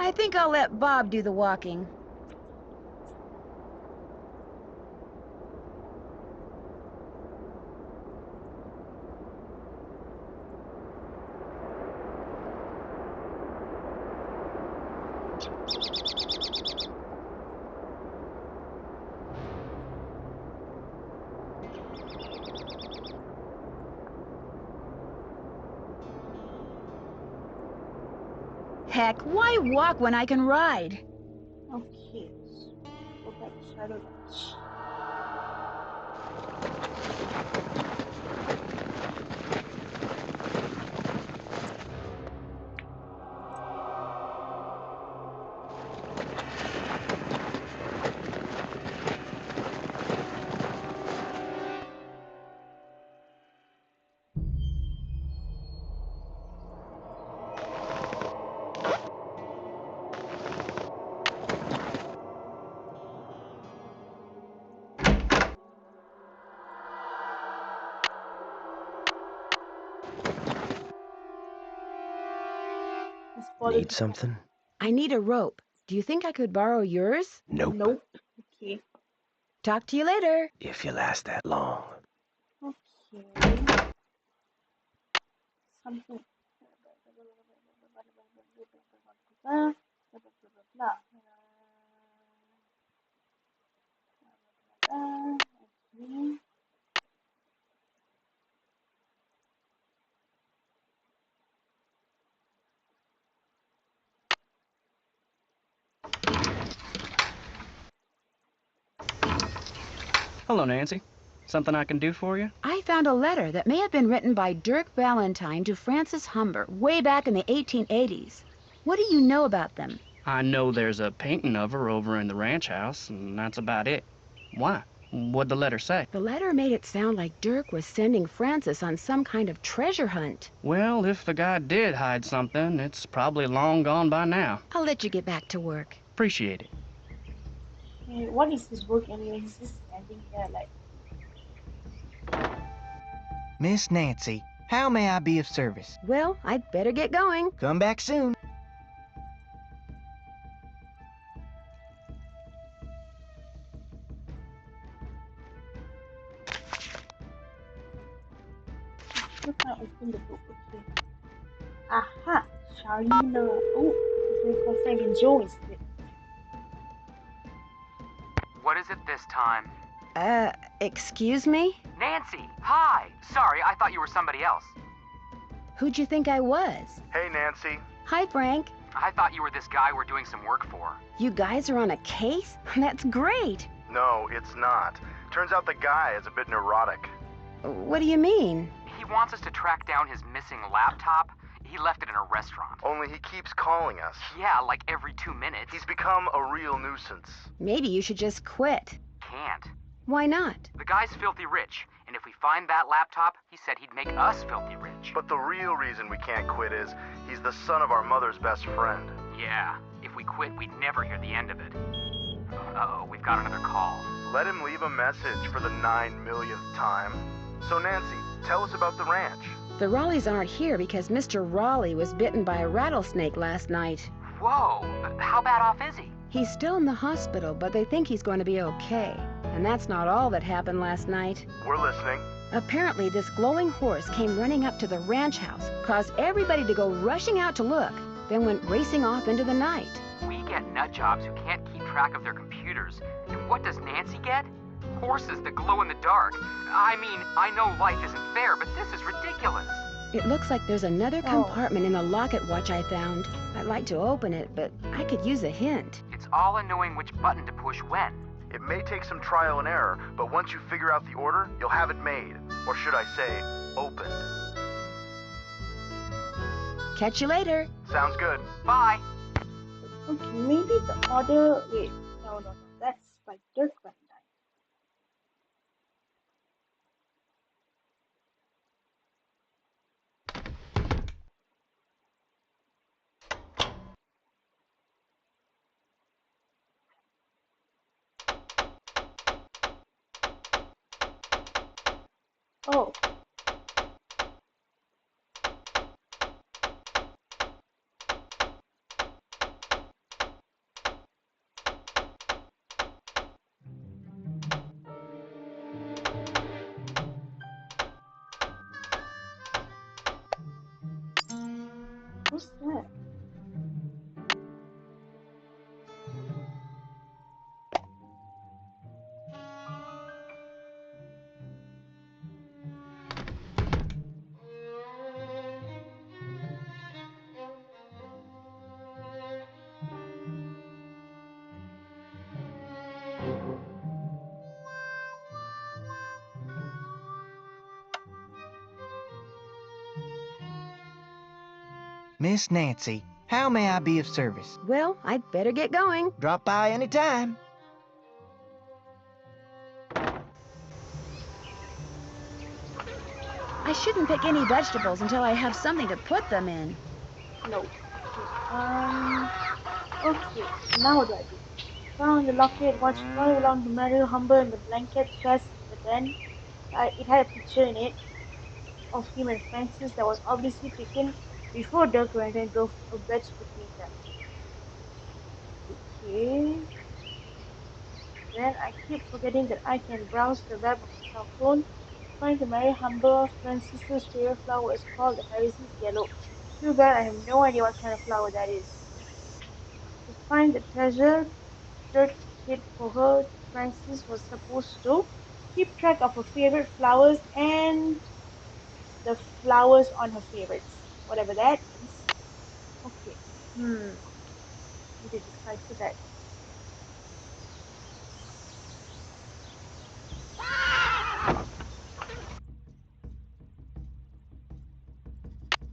I think I'll let Bob do the walking. Heck, why walk when I can ride? Okay. Go back to Shadow Ranch. Need something? I need a rope. Do you think I could borrow yours? Nope. Nope. Okay. Talk to you later. If you last that long. Okay. Something. Okay. Hello, Nancy. Something I can do for you? I found a letter that may have been written by Dirk Valentine to Francis Humber way back in the 1880s. What do you know about them? I know there's a painting of her over in the ranch house, and that's about it. Why? What'd the letter say? The letter made it sound like Dirk was sending Francis on some kind of treasure hunt. Well, if the guy did hide something, it's probably long gone by now. I'll let you get back to work. Appreciate it. Okay, what is this book anyway? He's just standing there like. Miss Nancy, how may I be of service? Well, I'd better get going. Come back soon. Look, I open the book. Okay. Aha! Charlene. Oh, it's very called Frank and Joe instead. What is it this time? Excuse me? Nancy, hi! Sorry, I thought you were somebody else. Who'd you think I was? Hey, Nancy. Hi, Frank. I thought you were this guy we're doing some work for. You guys are on a case? That's great. No, it's not. Turns out the guy is a bit neurotic. What do you mean? He wants us to track down his missing laptop. He left it in a restaurant. Only he keeps calling us. Yeah, like every 2 minutes. He's become a real nuisance. Maybe you should just quit. Can't. Why not? The guy's filthy rich, and if we find that laptop, he said he'd make us filthy rich. But the real reason we can't quit is he's the son of our mother's best friend. Yeah, if we quit, we'd never hear the end of it. Uh-oh, we've got another call. Let him leave a message for the 9 millionth time. So Nancy, tell us about the ranch. The Raleighs aren't here because Mr. Raleigh was bitten by a rattlesnake last night. Whoa, how bad off is he? He's still in the hospital, but they think he's going to be okay. And that's not all that happened last night. We're listening. Apparently, this glowing horse came running up to the ranch house, caused everybody to go rushing out to look, then went racing off into the night. We get nut jobs who can't keep track of their computers. And what does Nancy get? Horses that glow in the dark. I mean, I know life isn't fair, but this is ridiculous. It looks like there's another compartment in the locket watch I found. I'd like to open it, but I could use a hint. It's all in knowing which button to push when. It may take some trial and error, but once you figure out the order, you'll have it made. Or should I say, opened. Catch you later. Sounds good. Bye. Okay, maybe the order. Wait, no. That's by Dirk Van Dyke. Oh. What's that? Miss Nancy, how may I be of service? Well, I'd better get going. Drop by any time. I shouldn't pick any vegetables until I have something to put them in. No. Okay, now what do I do? Found the locket, watched all along to Mary Humber in the blanket chest, but then it had a picture in it of him and Francis that was obviously taken before Dirk went and drove a wedge between them. Okay. Then I keep forgetting that I can browse the web of the cell phone. Find the Mary Humber. Francis's favorite flower is called the Harrison's Yellow. Too bad I have no idea what kind of flower that is. To find the treasure Dirk hid for her, Francis was supposed to keep track of her favorite flowers and the flowers on her favorites. Whatever that is. Okay. Need to decipher that.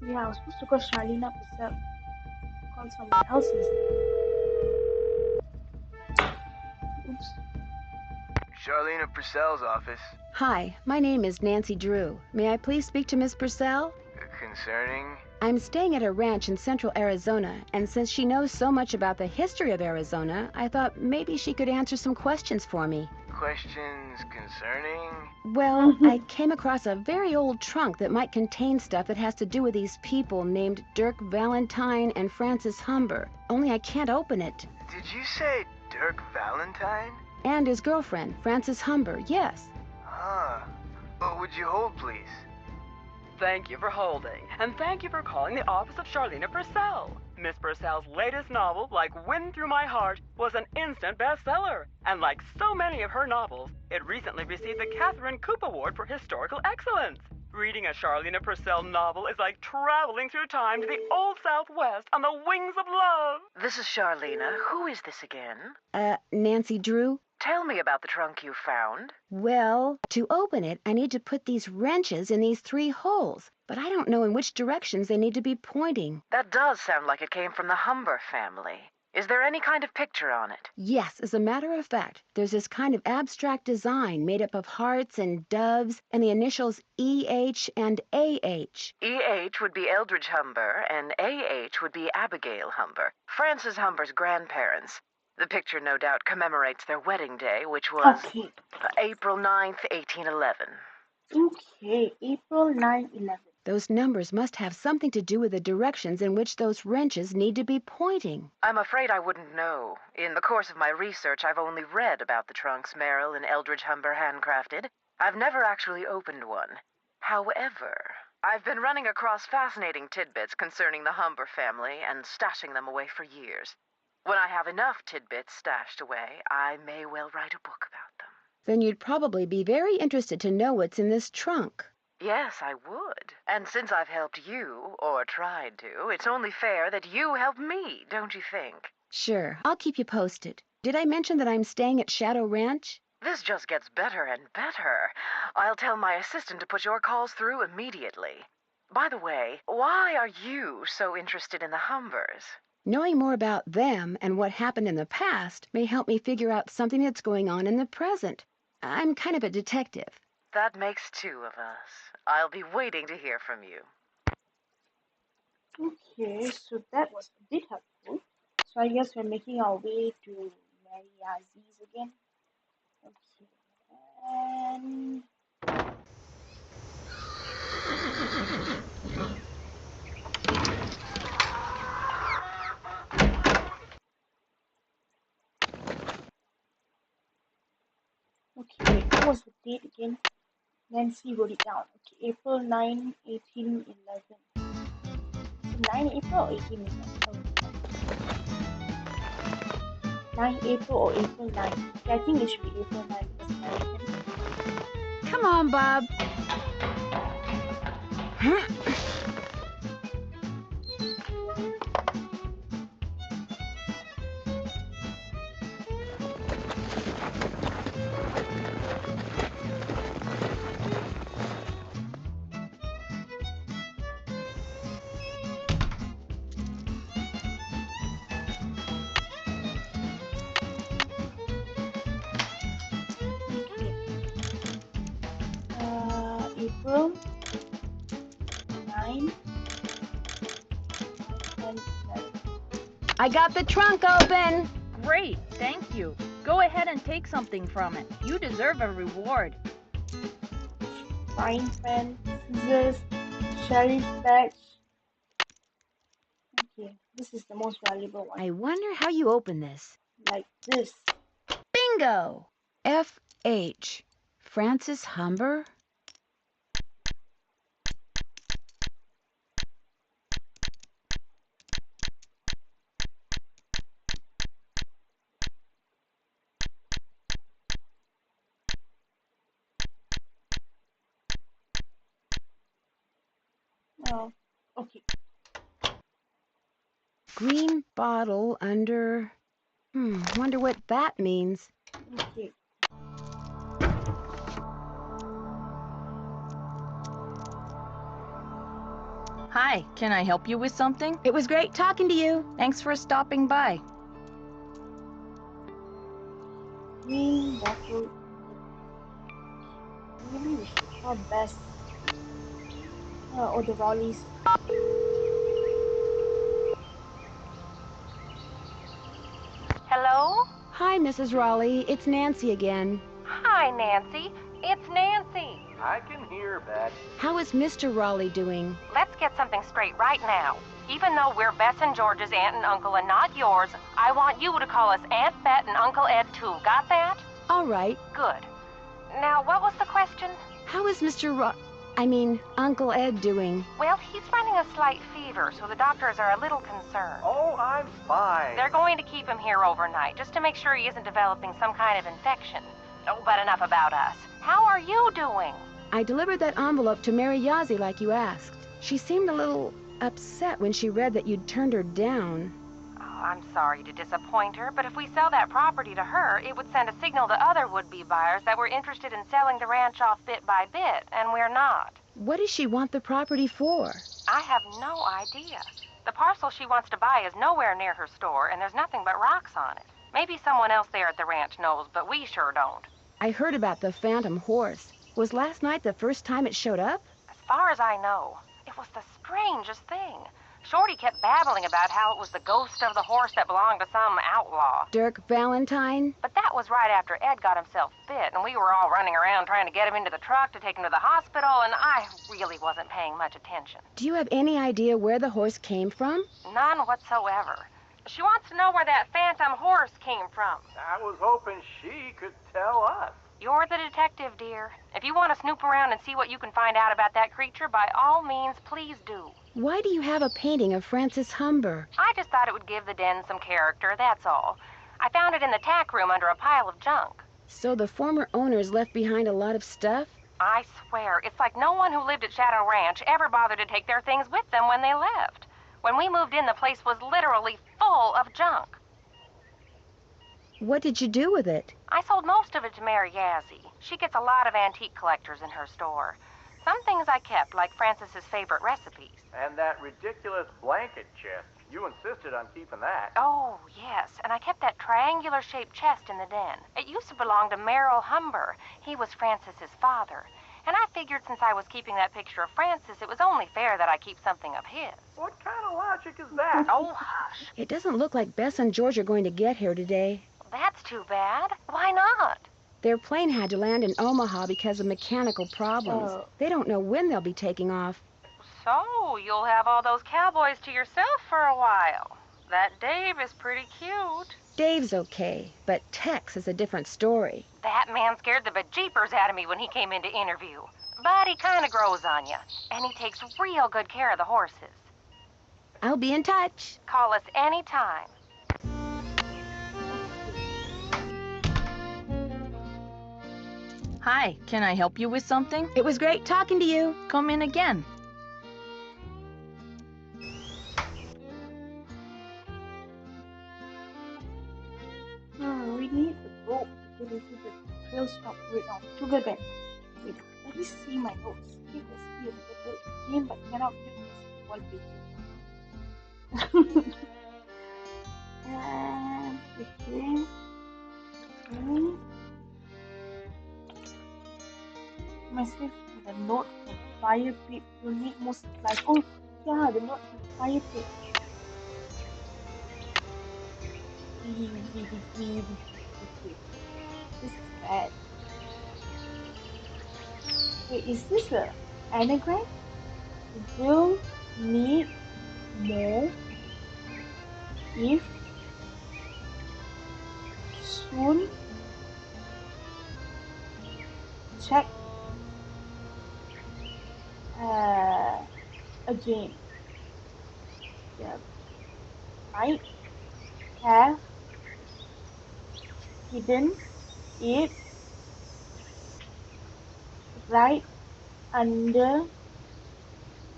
Yeah, I was supposed to call Charlene up herself. Call someone else instead. Oops. Charlene Purcell's office. Hi, my name is Nancy Drew. May I please speak to Miss Purcell? Concerning? I'm staying at a ranch in central Arizona, and since she knows so much about the history of Arizona, I thought maybe she could answer some questions for me. Questions concerning? Well, I came across a very old trunk that might contain stuff that has to do with these people named Dirk Valentine and Francis Humber. Only I can't open it. Did you say Dirk Valentine? And his girlfriend, Francis Humber, yes. Huh. Would you hold, please? Thank you for holding, and thank you for calling the office of Charlene Purcell. Miss Purcell's latest novel, Like Wind Through My Heart, was an instant bestseller. And like so many of her novels, it recently received the Catherine Coop Award for Historical Excellence. Reading a Charlene Purcell novel is like traveling through time to the Old Southwest on the wings of love. This is Charlena. Who is this again? Nancy Drew. Tell me about the trunk you found. Well, to open it, I need to put these wrenches in these 3 holes, but I don't know in which directions they need to be pointing. That does sound like it came from the Humber family. Is there any kind of picture on it? Yes, as a matter of fact, there's this kind of abstract design made up of hearts and doves and the initials EH and AH. EH would be Eldridge Humber, and AH would be Abigail Humber, Frances Humber's grandparents. The picture no doubt commemorates their wedding day, which was April 9th, 1811. Okay, April 9/11. Those numbers must have something to do with the directions in which those wrenches need to be pointing. I'm afraid I wouldn't know. In the course of my research, I've only read about the trunks Merrill and Eldridge Humber handcrafted. I've never actually opened one. However, I've been running across fascinating tidbits concerning the Humber family and stashing them away for years. When I have enough tidbits stashed away, I may well write a book about them. Then you'd probably be very interested to know what's in this trunk. Yes, I would. And since I've helped you, or tried to, it's only fair that you help me, don't you think? Sure, I'll keep you posted. Did I mention that I'm staying at Shadow Ranch? This just gets better and better. I'll tell my assistant to put your calls through immediately. By the way, why are you so interested in the Humbers? Knowing more about them and what happened in the past may help me figure out something that's going on in the present. I'm kind of a detective. That makes 2 of us. I'll be waiting to hear from you. Okay, so that was a bit helpful. So I guess we're making our way to Mary Aziz again. Okay, and okay, wait, what was the date again? Nancy wrote it down. Okay, April 9, 1811. 9 April or 18 April? Oh, 9 April or April 9? Okay, I think it should be April 9 because American. Come on, Bob. April 9 and 11. I got the trunk open. Great, thank you. Go ahead and take something from it. You deserve a reward. Frying pan, scissors, sheriff badge. Okay, this is the most valuable one. I wonder how you open this. Like this. Bingo! F.H. Frances Humber? Oh, okay. Green bottle under... wonder what that means. Okay. Hi, can I help you with something? It was great talking to you. Thanks for stopping by. Green bottle. Maybe we should try best. Or the Raleighs. Hello? Hi, Mrs. Raleigh. It's Nancy again. Hi, Nancy. It's Nancy. I can hear, Bet. How is Mr. Raleigh doing? Let's get something straight right now. Even though we're Bess and George's aunt and uncle and not yours, I want you to call us Aunt Bet and Uncle Ed too. Got that? All right. Good. Now, what was the question? How is Uncle Ed doing? Well, he's running a slight fever, so the doctors are a little concerned. Oh, I'm fine. They're going to keep him here overnight, just to make sure he isn't developing some kind of infection. Oh, but enough about us. How are you doing? I delivered that envelope to Mary Yazzie like you asked. She seemed a little upset when she read that you'd turned her down. Oh, I'm sorry to disappoint her, but if we sell that property to her, it would send a signal to other would-be buyers that we're interested in selling the ranch off bit by bit, and we're not. What does she want the property for? I have no idea. The parcel she wants to buy is nowhere near her store, and there's nothing but rocks on it. Maybe someone else there at the ranch knows, but we sure don't. I heard about the phantom horse. Was last night the first time it showed up? As far as I know, it was the strangest thing. Shorty kept babbling about how it was the ghost of the horse that belonged to some outlaw. Dirk Valentine? But that was right after Ed got himself bit, and we were all running around trying to get him into the truck to take him to the hospital, and I really wasn't paying much attention. Do you have any idea where the horse came from? None whatsoever. She wants to know where that phantom horse came from. I was hoping she could tell us. You're the detective, dear. If you want to snoop around and see what you can find out about that creature, by all means, please do. Why do you have a painting of Francis Humber? I just thought it would give the den some character, that's all. I found it in the tack room under a pile of junk. So the former owners left behind a lot of stuff? I swear, it's like no one who lived at Shadow Ranch ever bothered to take their things with them when they left. When we moved in, the place was literally full of junk. What did you do with it? I sold most of it to Mary Yazzie. She gets a lot of antique collectors in her store. Some things I kept, like Francis's favorite recipes. And that ridiculous blanket chest. You insisted on keeping that. Oh, yes, and I kept that triangular-shaped chest in the den. It used to belong to Merrill Humber. He was Francis's father. And I figured since I was keeping that picture of Francis, it was only fair that I keep something of his. What kind of logic is that? Oh, hush. It doesn't look like Bess and George are going to get here today. That's too bad. Why not? Their plane had to land in Omaha because of mechanical problems. They don't know when they'll be taking off. So, you'll have all those cowboys to yourself for a while. That Dave is pretty cute. Dave's okay, but Tex is a different story. That man scared the bejeepers out of me when he came in to interview. But he kind of grows on you, and he takes real good care of the horses. I'll be in touch. Call us anytime. Hi, can I help you with something? It was great talking to you. Come in again. We need the rope to get into the trail stop right now. Sugar Ben. Wait, let me see my notes. Keep the speed of the bird again, but cannot fit this one picture. And okay. Myself with a note from fire pit. You need more supplies. Oh, yeah, the note from fire pit. Okay. This is bad. Wait, is this an anagram? Will need more if soon check again. Yeah. Might have hidden it right under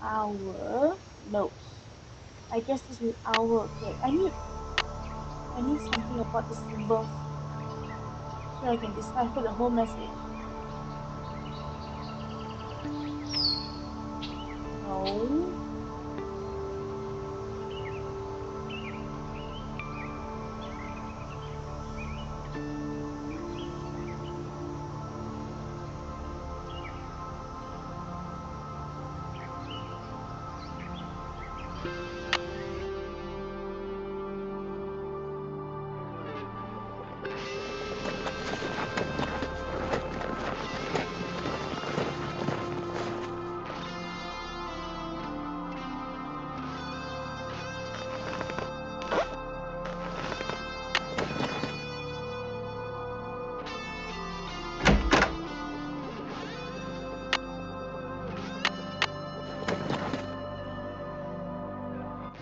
our nose. I guess this is our. Okay, I need something about the symbols so I can decipher the whole message. No.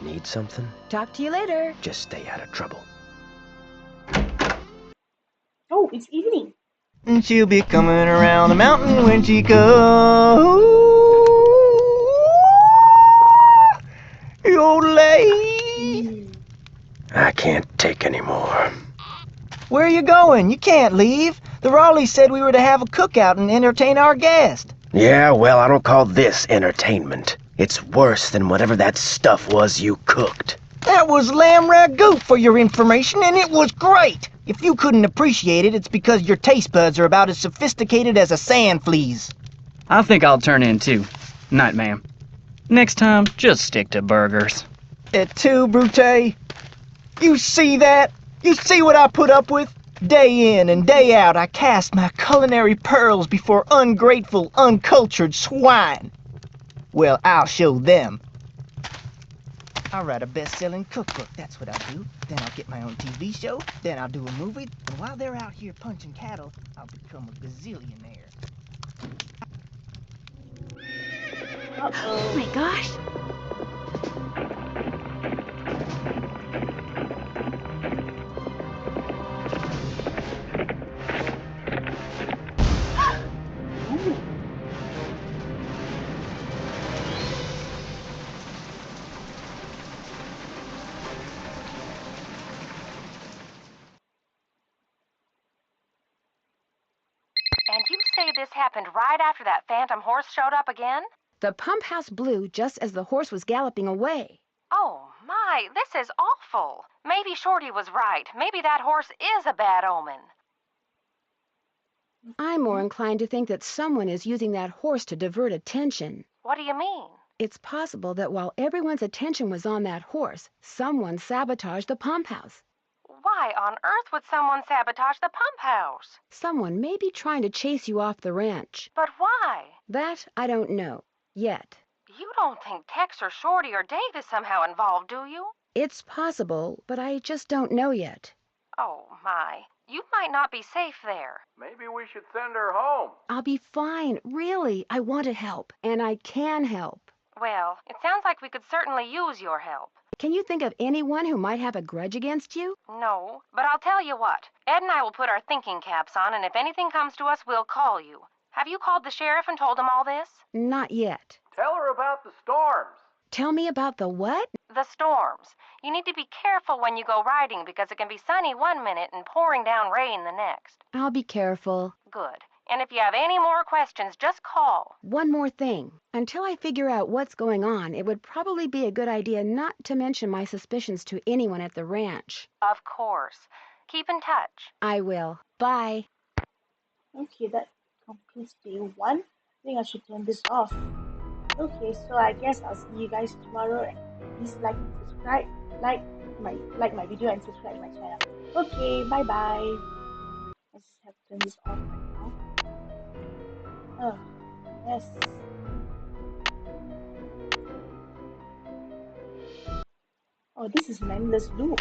Need something? Talk to you later. Just stay out of trouble. Oh, it's evening. And she'll be coming around the mountain when she goes. Yodelay. I can't take any more. Where are you going? You can't leave. The Raleighs said we were to have a cookout and entertain our guest. Yeah, well, I don't call this entertainment. It's worse than whatever that stuff was you cooked. That was lamb ragout for your information, and it was great. If you couldn't appreciate it, it's because your taste buds are about as sophisticated as a sand flea's. I think I'll turn in too. Night, ma'am. Next time, just stick to burgers. Et tu, Brute? You see that? You see what I put up with? Day in and day out, I cast my culinary pearls before ungrateful, uncultured swine. Well, I'll show them. I'll write a best-selling cookbook, that's what I'll do. Then I'll get my own TV show, then I'll do a movie, and while they're out here punching cattle, I'll become a gazillionaire. Oh my gosh. And you say this happened right after that phantom horse showed up again? The pump house blew just as the horse was galloping away. Oh my, this is awful. Maybe Shorty was right. Maybe that horse is a bad omen. I'm more inclined to think that someone is using that horse to divert attention. What do you mean? It's possible that while everyone's attention was on that horse, someone sabotaged the pump house. Why on earth would someone sabotage the pump house? Someone may be trying to chase you off the ranch. But why? That I don't know. Yet. You don't think Tex or Shorty or Dave is somehow involved, do you? It's possible, but I just don't know yet. Oh my, you might not be safe there. Maybe we should send her home. I'll be fine, really. I want to help, and I can help. Well, it sounds like we could certainly use your help. Can you think of anyone who might have a grudge against you? No, but I'll tell you what. Ed and I will put our thinking caps on, and if anything comes to us, we'll call you. Have you called the sheriff and told him all this? Not yet. Tell her about the storms. Tell me about the what? The storms. You need to be careful when you go riding because it can be sunny one minute and pouring down rain the next. I'll be careful. Good. And if you have any more questions, just call. One more thing. Until I figure out what's going on, it would probably be a good idea not to mention my suspicions to anyone at the ranch. Of course. Keep in touch. I will. Bye. Okay, that completes day 1. I think I should turn this off. Okay, so I guess I'll see you guys tomorrow. And please like and subscribe. Like my video and subscribe my channel. Okay, bye bye. I just have to turn this off right now. Oh, yes. Oh, this is an endless loop.